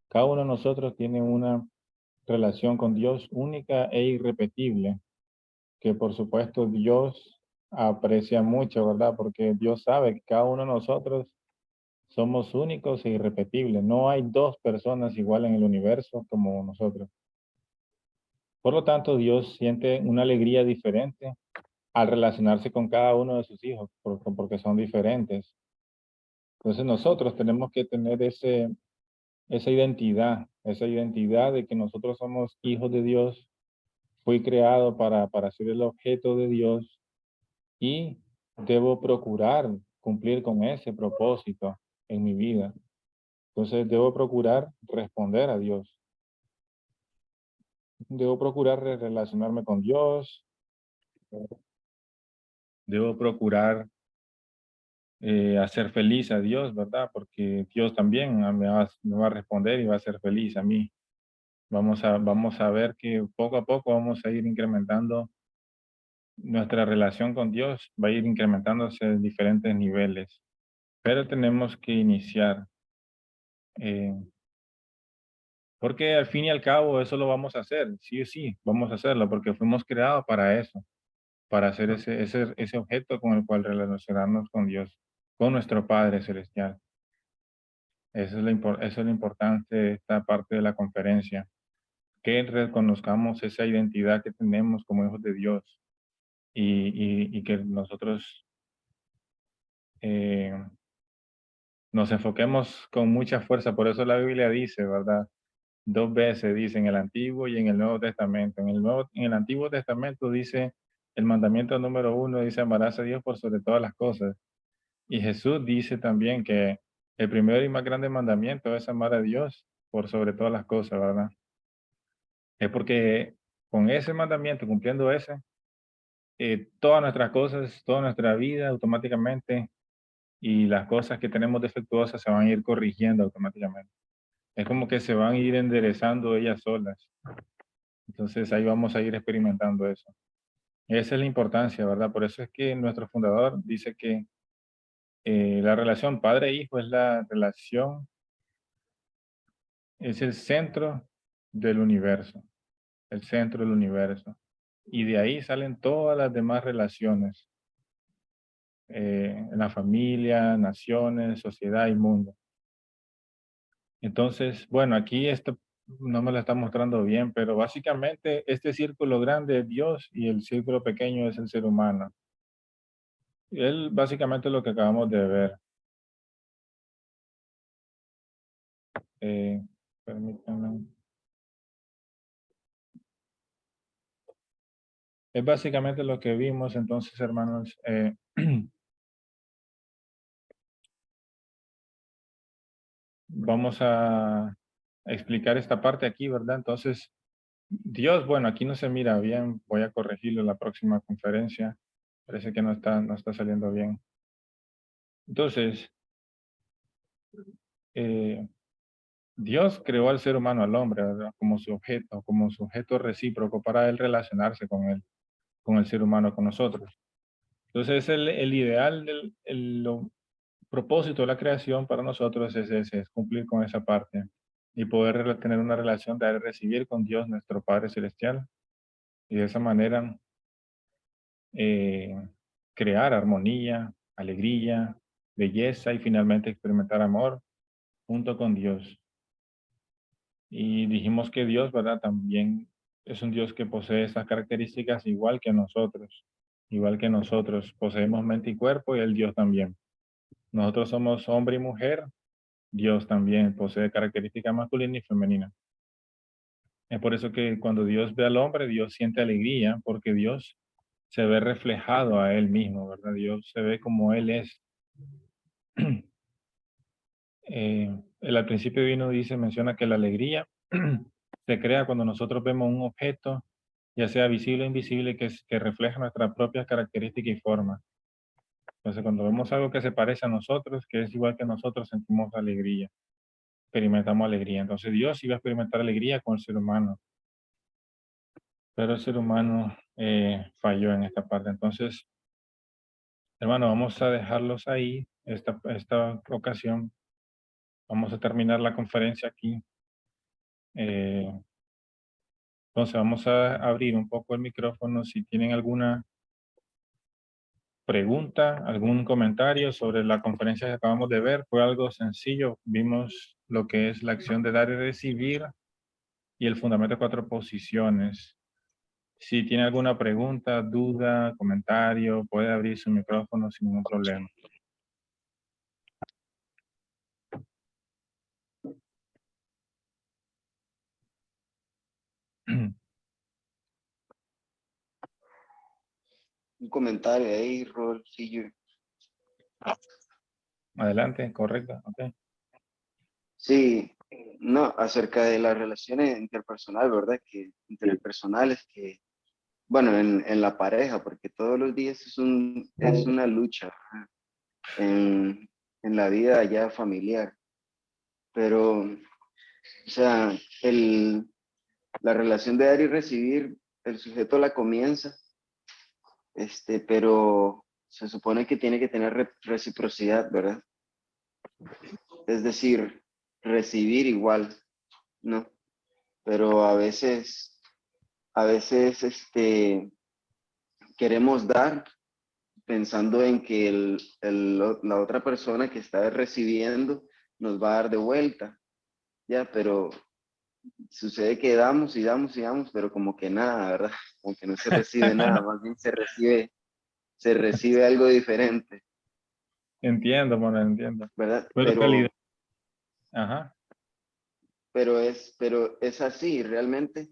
Cada uno de nosotros tiene una relación con Dios única e irrepetible, que por supuesto Dios aprecia mucho, ¿verdad? Porque Dios sabe que cada uno de nosotros somos únicos e irrepetibles. No hay dos personas iguales en el universo como nosotros. Por lo tanto, Dios siente una alegría diferente al relacionarse con cada uno de sus hijos, porque son diferentes. Entonces nosotros tenemos que tener esa identidad de que nosotros somos hijos de Dios. Fui creado para ser el objeto de Dios y debo procurar cumplir con ese propósito en mi vida. Entonces debo procurar responder a Dios. Debo procurar relacionarme con Dios. Debo procurar hacer feliz a Dios, ¿verdad? Porque Dios también me va a responder y va a ser feliz a mí. Vamos a ver que poco a poco vamos a ir incrementando nuestra relación con Dios, va a ir incrementándose en diferentes niveles, pero tenemos que iniciar, eh, porque al fin y al cabo eso lo vamos a hacer, sí o sí, vamos a hacerlo, porque fuimos creados para eso, para hacer ese objeto con el cual relacionarnos con Dios, con nuestro Padre Celestial. Eso es lo importante de esta parte de la conferencia, que reconozcamos esa identidad que tenemos como hijos de Dios y que nosotros eh, nos enfoquemos con mucha fuerza. Por eso la Biblia dice, ¿verdad? Dos veces dice en el Antiguo y en el Nuevo Testamento. En el Antiguo Testamento dice, el mandamiento número 1 dice, amarás a Dios por sobre todas las cosas. Y Jesús dice también que el primero y más grande mandamiento es amar a Dios por sobre todas las cosas, ¿verdad? Es porque con ese mandamiento, cumpliendo ese, todas nuestras cosas, toda nuestra vida automáticamente y las cosas que tenemos defectuosas se van a ir corrigiendo automáticamente. Es como que se van a ir enderezando ellas solas. Entonces ahí vamos a ir experimentando eso. Esa es la importancia, ¿verdad? Por eso es que nuestro fundador dice que la relación padre-hijo es la relación, es el centro del universo, el centro del universo. Y de ahí salen todas las demás relaciones en la familia, naciones, sociedad y mundo. Entonces, bueno, aquí esto no me lo está mostrando bien, pero básicamente este círculo grande es Dios y el círculo pequeño es el ser humano. Él básicamente lo que acabamos de ver. Eh, permítanme. Es básicamente lo que vimos entonces, hermanos. Vamos a explicar esta parte aquí, ¿verdad? Entonces, Dios, bueno, aquí no se mira bien, voy a corregirlo en la próxima conferencia. Parece que no está saliendo bien. Entonces, Dios creó al ser humano, al hombre, ¿verdad? Como su objeto recíproco para él relacionarse con él, con el ser humano, con nosotros. Entonces, el ideal lo propósito de la creación para nosotros es ese, es cumplir con esa parte y poder tener una relación de recibir con Dios, nuestro Padre Celestial, y de esa manera eh, crear armonía, alegría, belleza y finalmente experimentar amor junto con Dios. Y dijimos que Dios, ¿verdad? También es un Dios que posee esas características igual que nosotros. Igual que nosotros, poseemos mente y cuerpo y el Dios también. Nosotros somos hombre y mujer, Dios también posee características masculinas y femeninas. Es por eso que cuando Dios ve al hombre, Dios siente alegría, porque Dios se ve reflejado a él mismo, ¿verdad? Dios se ve como él es. Él al principio vino, menciona que la alegría se crea cuando nosotros vemos un objeto, ya sea visible o invisible, que refleja nuestras propias características y formas. Entonces, cuando vemos algo que se parece a nosotros, que es igual que nosotros, sentimos alegría, experimentamos alegría. Entonces, Dios iba a experimentar alegría con el ser humano, pero el ser humano falló en esta parte. Entonces, hermano, vamos a dejarlos ahí, esta ocasión. Vamos a terminar la conferencia aquí. Eh, entonces, vamos a abrir un poco el micrófono. Si tienen alguna pregunta, algún comentario sobre la conferencia que acabamos de ver, fue algo sencillo. Vimos lo que es la acción de dar y recibir y el fundamento de 4 posiciones. Si tiene alguna pregunta, duda, comentario, puede abrir su micrófono sin ningún problema. Un comentario ahí, Rolfillo. Adelante, correcto. Okay. Sí, no, acerca de las relaciones interpersonales, ¿verdad? Que interpersonales que, bueno, en la pareja, porque todos los días es una lucha en, en la vida ya familiar. Pero, o sea, la relación de dar y recibir, el sujeto la comienza, pero se supone que tiene que tener reciprocidad, ¿verdad? Es decir, recibir igual, ¿no? Pero a veces queremos dar pensando en que la otra persona que está recibiendo nos va a dar de vuelta, ya, pero sucede que damos y damos y damos, pero como que nada, ¿verdad? Como que no se recibe nada, más bien se recibe algo diferente, Entiendo, bueno, entiendo. ¿verdad? Pero calidad. Ajá. Pero es así, realmente,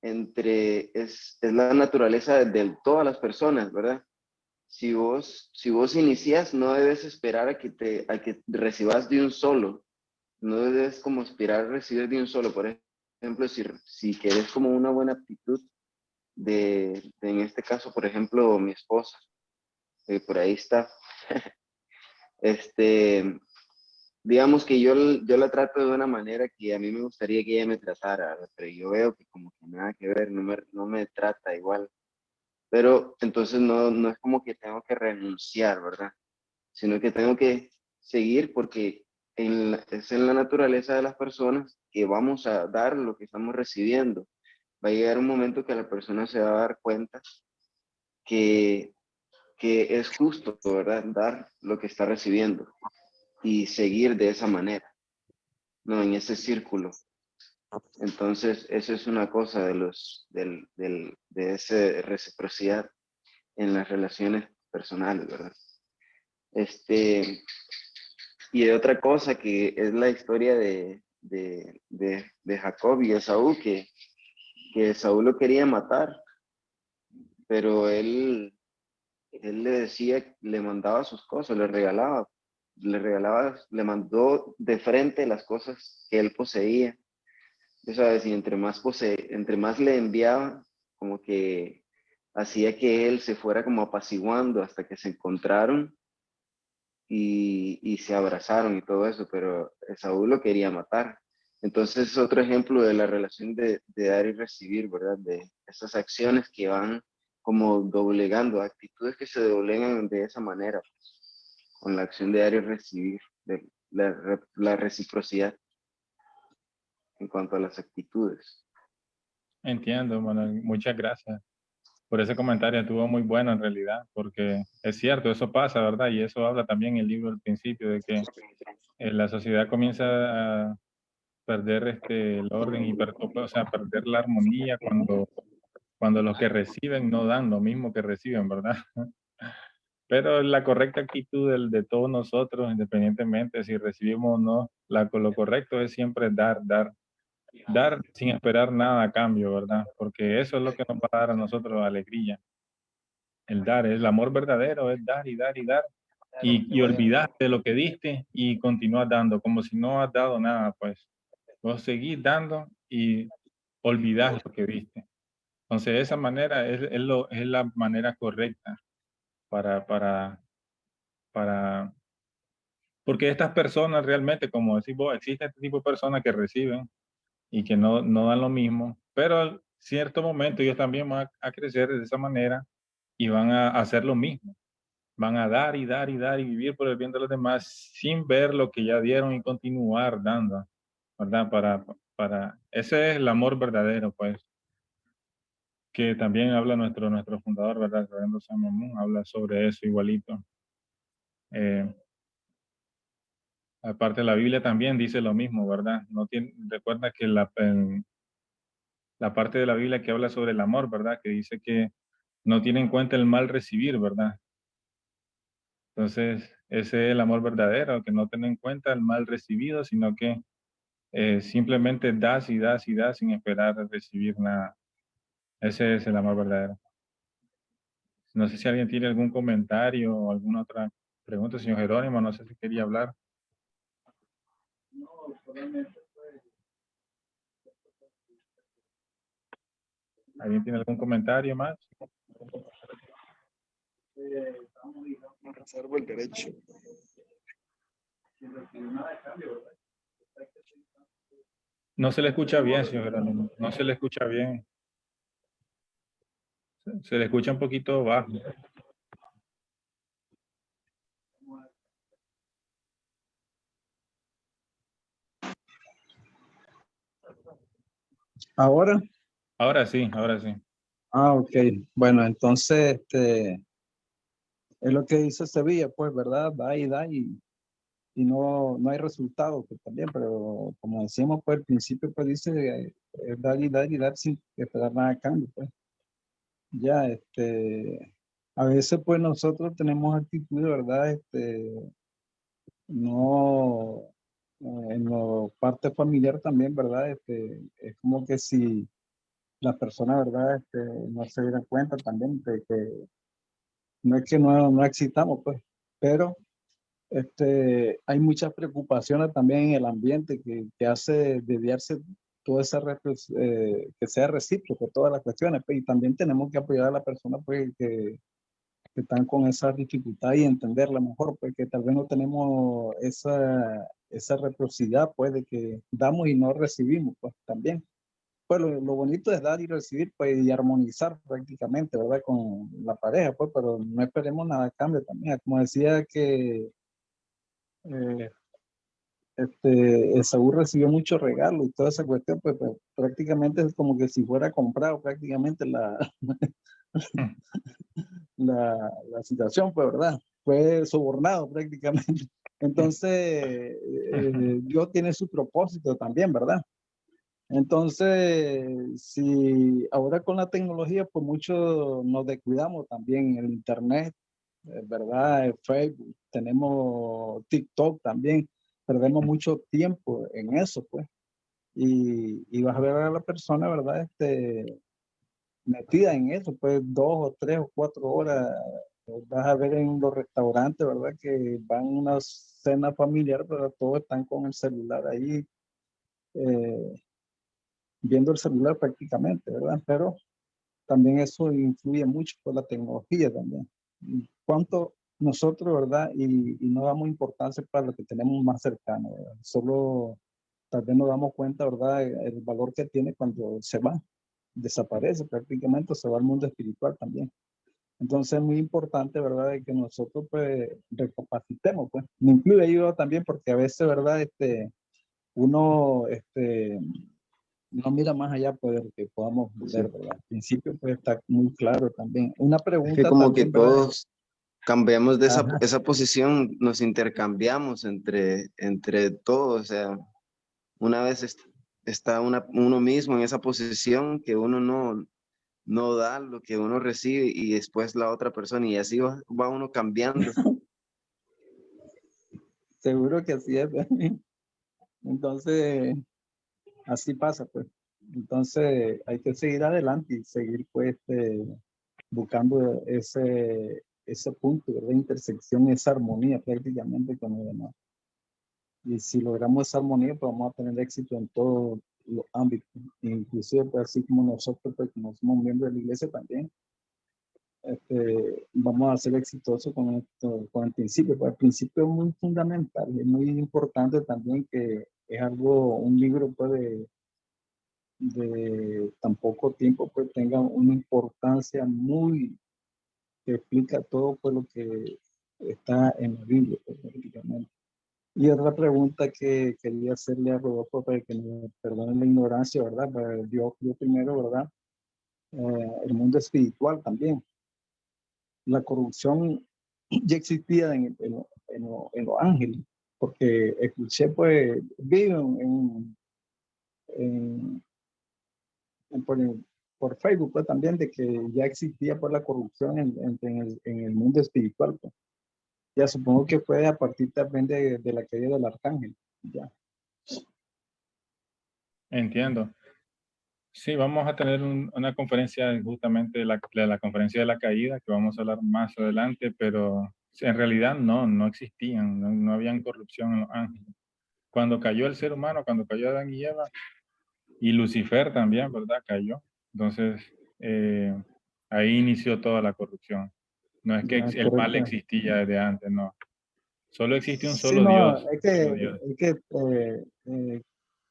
es la naturaleza de todas las personas, ¿verdad? Si vos inicias, no debes esperar a que recibas de un solo, no debes como esperar recibir de un solo. Por ejemplo, si quieres como una buena actitud en este caso, por ejemplo, mi esposa, por ahí está, este, digamos que yo la trato de una manera que a mí me gustaría que ella me tratara, pero yo veo que como que nada que ver, no me trata igual. Pero entonces no es como que tengo que renunciar, ¿verdad? Sino que tengo que seguir porque es en la naturaleza de las personas que vamos a dar lo que estamos recibiendo. Va a llegar un momento que la persona se va a dar cuenta que, que es justo, ¿verdad? Dar lo que está recibiendo y seguir de esa manera, ¿no? En ese círculo. Entonces, eso es una cosa de esa reciprocidad en las relaciones personales, ¿verdad? Y de otra cosa que es la historia de Jacob y Esaú, que Esaú lo quería matar, pero él le decía, le mandaba sus cosas, le mandó de frente las cosas que él poseía. Ya sabes, y entre más le enviaba, como que hacía que él se fuera como apaciguando hasta que se encontraron y se abrazaron y todo eso, pero Esaú lo quería matar. Entonces es otro ejemplo de la relación de dar y recibir, ¿verdad? De esas acciones que van como doblegando, actitudes que se doblegan de esa manera, con la acción de dar y recibir, de la reciprocidad en cuanto a las actitudes. Entiendo, Manuel. Muchas gracias por ese comentario. Estuvo muy bueno en realidad, porque es cierto, eso pasa, ¿verdad? Y eso habla también el libro al principio, de que la sociedad comienza a perder el orden y o sea, perder la armonía cuando los que reciben no dan lo mismo que reciben, ¿verdad? Pero la correcta actitud de todos nosotros, independientemente si recibimos o no, lo correcto es siempre dar sin esperar nada a cambio, ¿verdad? Porque eso es lo que nos va a dar a nosotros alegría. El dar, el amor verdadero es dar y dar y dar y olvidarte de lo que diste y continúas dando, como si no has dado nada, pues. Vos seguís dando y olvidás lo que diste. Entonces, de esa manera es la manera correcta para, para, para, porque estas personas realmente, como decís vos, existe este tipo de personas que reciben y que no dan lo mismo, pero en cierto momento ellos también van a crecer de esa manera y van a hacer lo mismo. Van a dar y dar y dar y vivir por el bien de los demás sin ver lo que ya dieron y continuar dando, ¿verdad? Ese es el amor verdadero, pues, que también habla nuestro fundador, ¿verdad? Reverendo San Mamón, habla sobre eso igualito. Aparte la Biblia también dice lo mismo, ¿verdad? Recuerda que la parte de la Biblia que habla sobre el amor, ¿verdad? Que dice que no tiene en cuenta el mal recibir, ¿verdad? Entonces, ese es el amor verdadero, que no tiene en cuenta el mal recibido, sino que simplemente das y das y das sin esperar recibir nada. Ese es el amor verdadero. No sé si alguien tiene algún comentario o alguna otra pregunta, señor Jerónimo, no sé si quería hablar. ¿Alguien tiene algún comentario más? Reservo el derecho. No se le escucha bien, señor Jerónimo. No se le escucha bien. Se le escucha un poquito bajo. Ahora. Ahora sí, ahora sí. Ok. Bueno, entonces, es lo que dice Sevilla, pues, ¿verdad? Da y no hay resultado, pues también, pero como decíamos, pues, al principio, pues, dice, dar y dar sin esperar nada a cambio, pues. Ya, a veces, pues, nosotros tenemos actitud, ¿verdad? No, en la parte familiar también, ¿verdad? Es como que si las personas, ¿verdad? No se dieran cuenta también de que no es que no existamos, pues, pero hay muchas preocupaciones también en el ambiente que hace desviarse toda esa, que sea recíproco, todas las cuestiones, pues, y también tenemos que apoyar a la persona, pues, que están con esa dificultad y entenderla mejor, pues, que tal vez no tenemos esa reciprocidad, pues, de que damos y no recibimos, pues, también. Pues lo bonito es dar y recibir, pues, y armonizar prácticamente, ¿verdad? Con la pareja, pues, pero no esperemos nada a cambio también. Como decía que eh, Esaú recibió muchos regalos y toda esa cuestión, pues prácticamente es como que si fuera comprado prácticamente la situación, pues, ¿verdad? Fue sobornado prácticamente. Entonces, Dios tiene su propósito también, ¿verdad? Entonces, si ahora con la tecnología, pues mucho nos descuidamos también en el internet, ¿verdad? El Facebook, tenemos TikTok también, perdemos mucho tiempo en eso, pues. Y vas a ver a la persona, ¿verdad? Metida en eso, pues 2 o 3 o 4 horas, vas a ver en los restaurantes, ¿verdad? Que van a una cena familiar, pero todos están con el celular ahí. Viendo el celular prácticamente, ¿verdad? Pero también eso influye mucho por la tecnología también. Cuánto nosotros, ¿verdad? Y no damos importancia para lo que tenemos más cercano, ¿verdad? Solo tal vez nos damos cuenta, ¿verdad? El valor que tiene cuando se va, desaparece prácticamente, se va al mundo espiritual también. Entonces es muy importante, ¿verdad? De que nosotros pues recapacitemos, pues. Me incluye yo también porque a veces, ¿verdad? Uno, no mira más allá pues, de lo que podamos Sí. ver, ¿verdad? Al principio pues está muy claro también. Una Es que pregunta como que también, ¿verdad? todos cambiamos de Ajá, esa posición, nos intercambiamos entre todos, o sea, una vez está uno mismo en esa posición que uno no da lo que uno recibe y después la otra persona y así va uno cambiando. seguro que así es, ¿verdad? Entonces, así pasa, pues. Entonces, hay que seguir adelante y seguir, pues, buscando ese punto de intersección, esa armonía prácticamente con los demás. Y si logramos esa armonía, pues vamos a tener éxito en todos los ámbitos. Inclusive, pues, así como nosotros, pues, como somos miembros de la iglesia también, vamos a ser exitosos con el principio. Pues el principio es muy fundamental, es muy importante también que es algo, un libro pues, de tan poco tiempo, pues tenga una importancia muy, que explica todo pues, lo que está en la Biblia, pues, prácticamente. Y otra pregunta que quería hacerle a Rodolfo, para que me perdone la ignorancia, ¿verdad? Pues, yo primero, ¿verdad? El mundo espiritual también. La corrupción ya existía en Los Ángeles, porque escuché, pues, vi en, por, por Facebook pues, también de que ya existía pues, la corrupción en el mundo espiritual. Pues. Ya supongo que fue a partir también de la caída del arcángel. Ya. Entiendo. Sí, vamos a tener una conferencia justamente de la conferencia de la caída, que vamos a hablar más adelante, pero en realidad no existían, no habían corrupción en los ángeles. Cuando cayó el ser humano, cuando cayó Adán y Eva, y Lucifer también, ¿verdad? Cayó. Entonces, ahí inició toda la corrupción. No es que Ya, el mal correcto. existía desde antes, no. Solo existe un Sí, solo no, Dios, un solo Dios. es que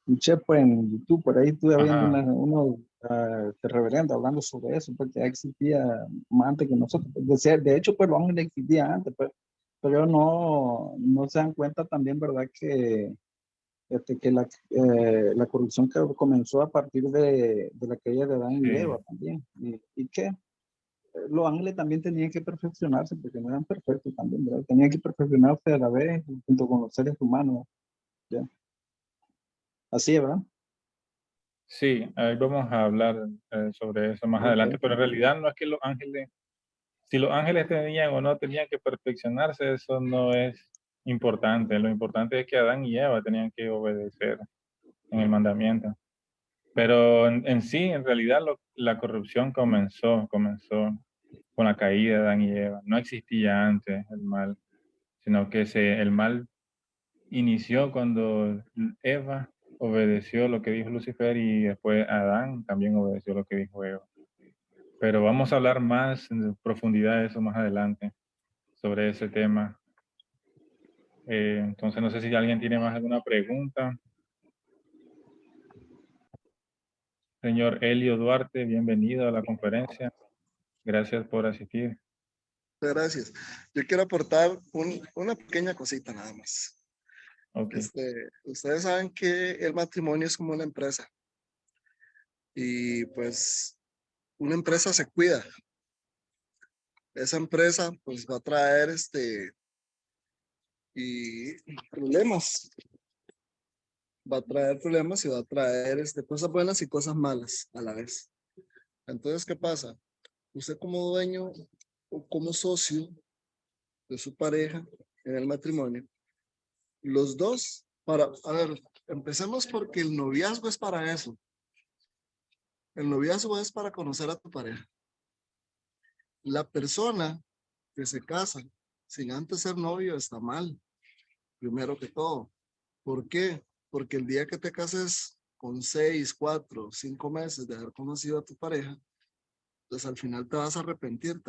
escuché pues en YouTube, por ahí estuve viendo Ajá, unos reverendo hablando sobre eso, porque ya existía más antes que nosotros. De hecho, pues los ángeles existían antes, pues, pero no se dan cuenta también, ¿verdad? Que la corrupción que comenzó a partir de la caída de Adán y sí. Eva también. Y que los ángeles también tenían que perfeccionarse, porque no eran perfectos también, ¿verdad? Tenían que perfeccionarse a la vez junto con los seres humanos, ¿ya? Así es, ¿verdad? Sí, ahí vamos a hablar sobre eso más Ok. adelante, pero en realidad no es que los ángeles, si los ángeles tenían o no tenían que perfeccionarse, eso no es importante. Lo importante es que Adán y Eva tenían que obedecer en el mandamiento. Pero en sí, en realidad, la corrupción comenzó con la caída de Adán y Eva. No existía antes el mal, sino que el mal inició cuando Eva obedeció lo que dijo Lucifer y después Adán también obedeció lo que dijo Eva. Pero vamos a hablar más en profundidad de eso más adelante, sobre ese tema. Entonces no sé si alguien tiene más alguna pregunta. Señor Elio Duarte, bienvenido a la conferencia. Gracias por asistir. Gracias. Yo quiero aportar una pequeña cosita nada más. Ok, Ustedes saben que el matrimonio es como una empresa y pues una empresa se cuida. Esa empresa pues va a traer y problemas, va a traer problemas y va a traer cosas buenas y cosas malas a la vez. Entonces, ¿qué pasa? Usted como dueño o como socio de su pareja en el matrimonio, los dos, a ver, empecemos porque el noviazgo es para eso. El noviazgo es para conocer a tu pareja. La persona que se casa sin antes ser novio está mal, primero que todo. ¿Por qué? Porque el día que te cases con 6, 4, 5 meses de haber conocido a tu pareja, Entonces al final te vas a arrepentir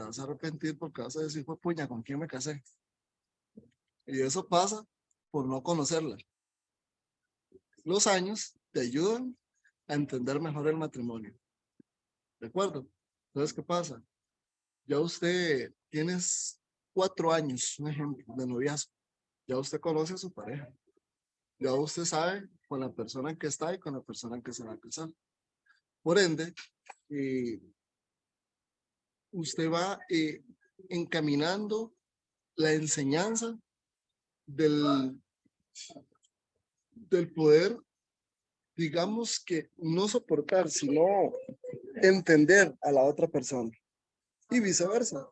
porque vas a decir, fue puña, ¿con quién me casé? Y eso pasa por no conocerla. Los años te ayudan a entender mejor el matrimonio. ¿De acuerdo? Entonces, ¿qué pasa? Ya usted tiene 4 años, un ejemplo, de noviazgo. Ya usted conoce a su pareja. Ya usted sabe con la persona en que está y con la persona en que se va a casar. Por ende, usted va encaminando la enseñanza del poder, digamos que no soportar, sino entender a la otra persona y viceversa.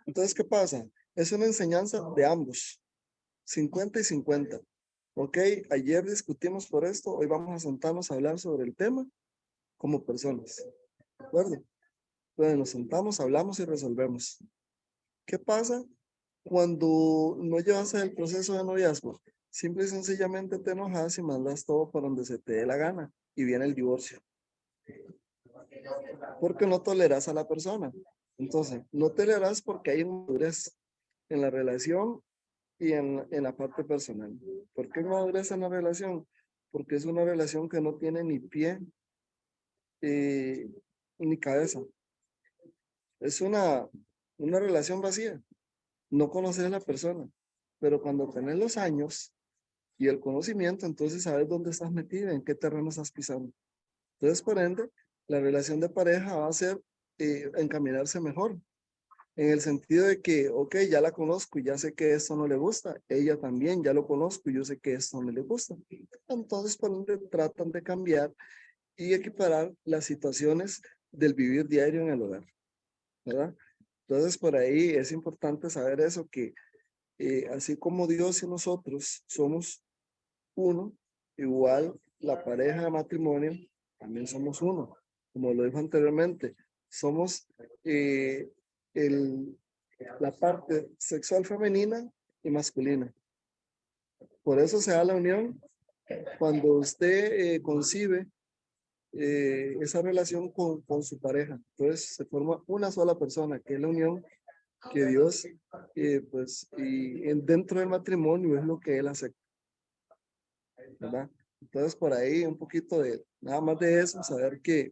Entonces, ¿qué pasa? Es una enseñanza de ambos, 50 y 50. Ok, ayer discutimos por esto, hoy vamos a sentarnos a hablar sobre el tema como personas. ¿De acuerdo? Entonces nos sentamos, hablamos y resolvemos. ¿Qué pasa cuando no llevas el proceso de noviazgo? Simple y sencillamente te enojas y mandas todo por donde se te dé la gana y viene el divorcio. Porque no toleras a la persona. Entonces, no toleras porque hay inmadurez en la relación y en la parte personal. ¿Por qué inmadurez en la relación? Porque es una relación que no tiene ni pie ni cabeza. Es una relación vacía. No conoces a la persona. Pero cuando tenés los años y el conocimiento, entonces sabes dónde estás metido, en qué terreno estás pisando. Entonces, por ende, la relación de pareja va a ser encaminarse mejor. En el sentido de que, ok, ya la conozco y ya sé que esto no le gusta. Ella también, ya lo conozco y yo sé que esto no le gusta. Entonces, por ende, tratan de cambiar y equiparar las situaciones del vivir diario en el hogar, ¿verdad? Entonces, por ahí es importante saber eso, que así como Dios y nosotros somos uno, igual la pareja de matrimonio también somos uno. Como lo dijo anteriormente, somos el, la parte sexual femenina y masculina. Por eso se da la unión cuando usted concibe esa relación con su pareja. Entonces se forma una sola persona, que es la unión que Dios, pues, dentro del matrimonio es lo que Él acepta, ¿verdad? Entonces por ahí un poquito de, nada más de eso, saber que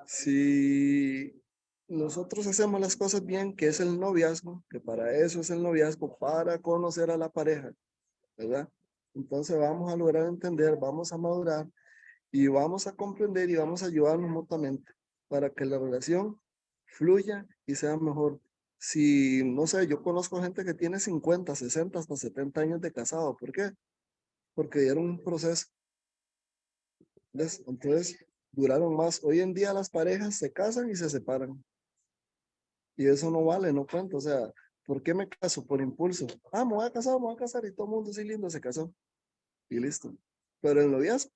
si nosotros hacemos las cosas bien, que es el noviazgo, que para eso es el noviazgo, para conocer a la pareja, ¿verdad? Entonces vamos a lograr entender, vamos a madurar y vamos a comprender y vamos a ayudarnos mutuamente para que la relación fluya y sea mejor. Si, no sé, yo conozco gente que tiene 50, 60, hasta 70 años de casado. ¿Por qué? Porque dieron un proceso. ¿Ves? Entonces, duraron más. Hoy en día las parejas se casan y se separan. Y eso no vale, no cuenta. O sea, ¿por qué me caso? Por impulso. Ah, me voy a casar y todo el mundo así lindo se casó. Y listo. Pero el noviazgo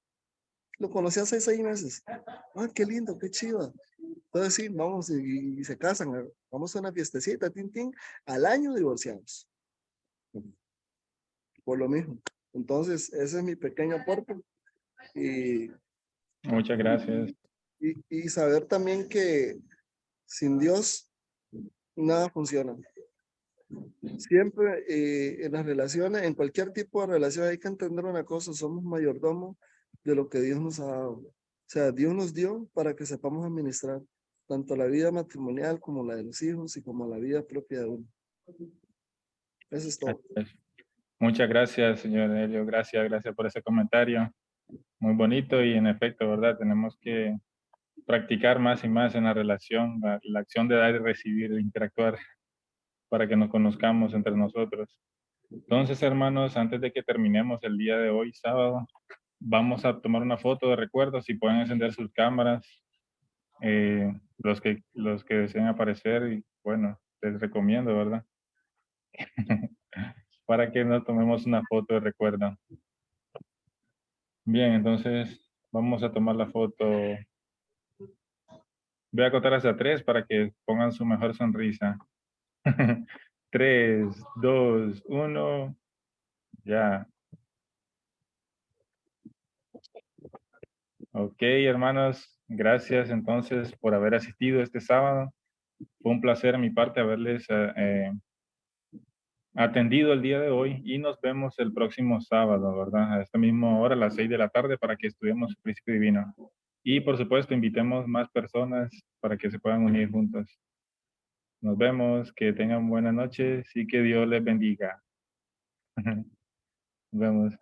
lo conocí hace 6 meses. Ah, qué lindo, qué chido. Entonces sí, vamos y se casan. Vamos a una fiestecita, tin, tin. Al año divorciamos. Por lo mismo. Entonces, ese es mi pequeño aporte. Y, Muchas gracias. y saber también que sin Dios nada funciona. Siempre en las relaciones, en cualquier tipo de relación, hay que entender una cosa: somos mayordomos de lo que Dios nos ha dado. O sea, Dios nos dio para que sepamos administrar tanto la vida matrimonial como la de los hijos y como la vida propia de uno. Eso es todo. Muchas gracias, señor Helio. Gracias por ese comentario. Muy bonito y en efecto, ¿verdad? Tenemos que practicar más y más en la relación, la acción de dar y recibir, de interactuar para que nos conozcamos entre nosotros. Entonces, hermanos, antes de que terminemos el día de hoy, sábado, vamos a tomar una foto de recuerdo. Si pueden encender sus cámaras, los que deseen aparecer, y bueno, les recomiendo, ¿verdad? Para que nos tomemos una foto de recuerdo. Bien, entonces vamos a tomar la foto. Voy a contar hasta 3 para que pongan su mejor sonrisa. 3, 2, 1, ya. Ok, hermanos, Gracias entonces por haber asistido este sábado. Fue un placer a mi parte haberles atendido el día de hoy y nos vemos el próximo sábado, ¿verdad? A esta misma hora, a las 6 de la tarde, para que estudiemos el principio divino. Y por supuesto, invitemos más personas para que se puedan unir juntos. Nos vemos, que tengan buenas noches y que Dios les bendiga. Nos vemos.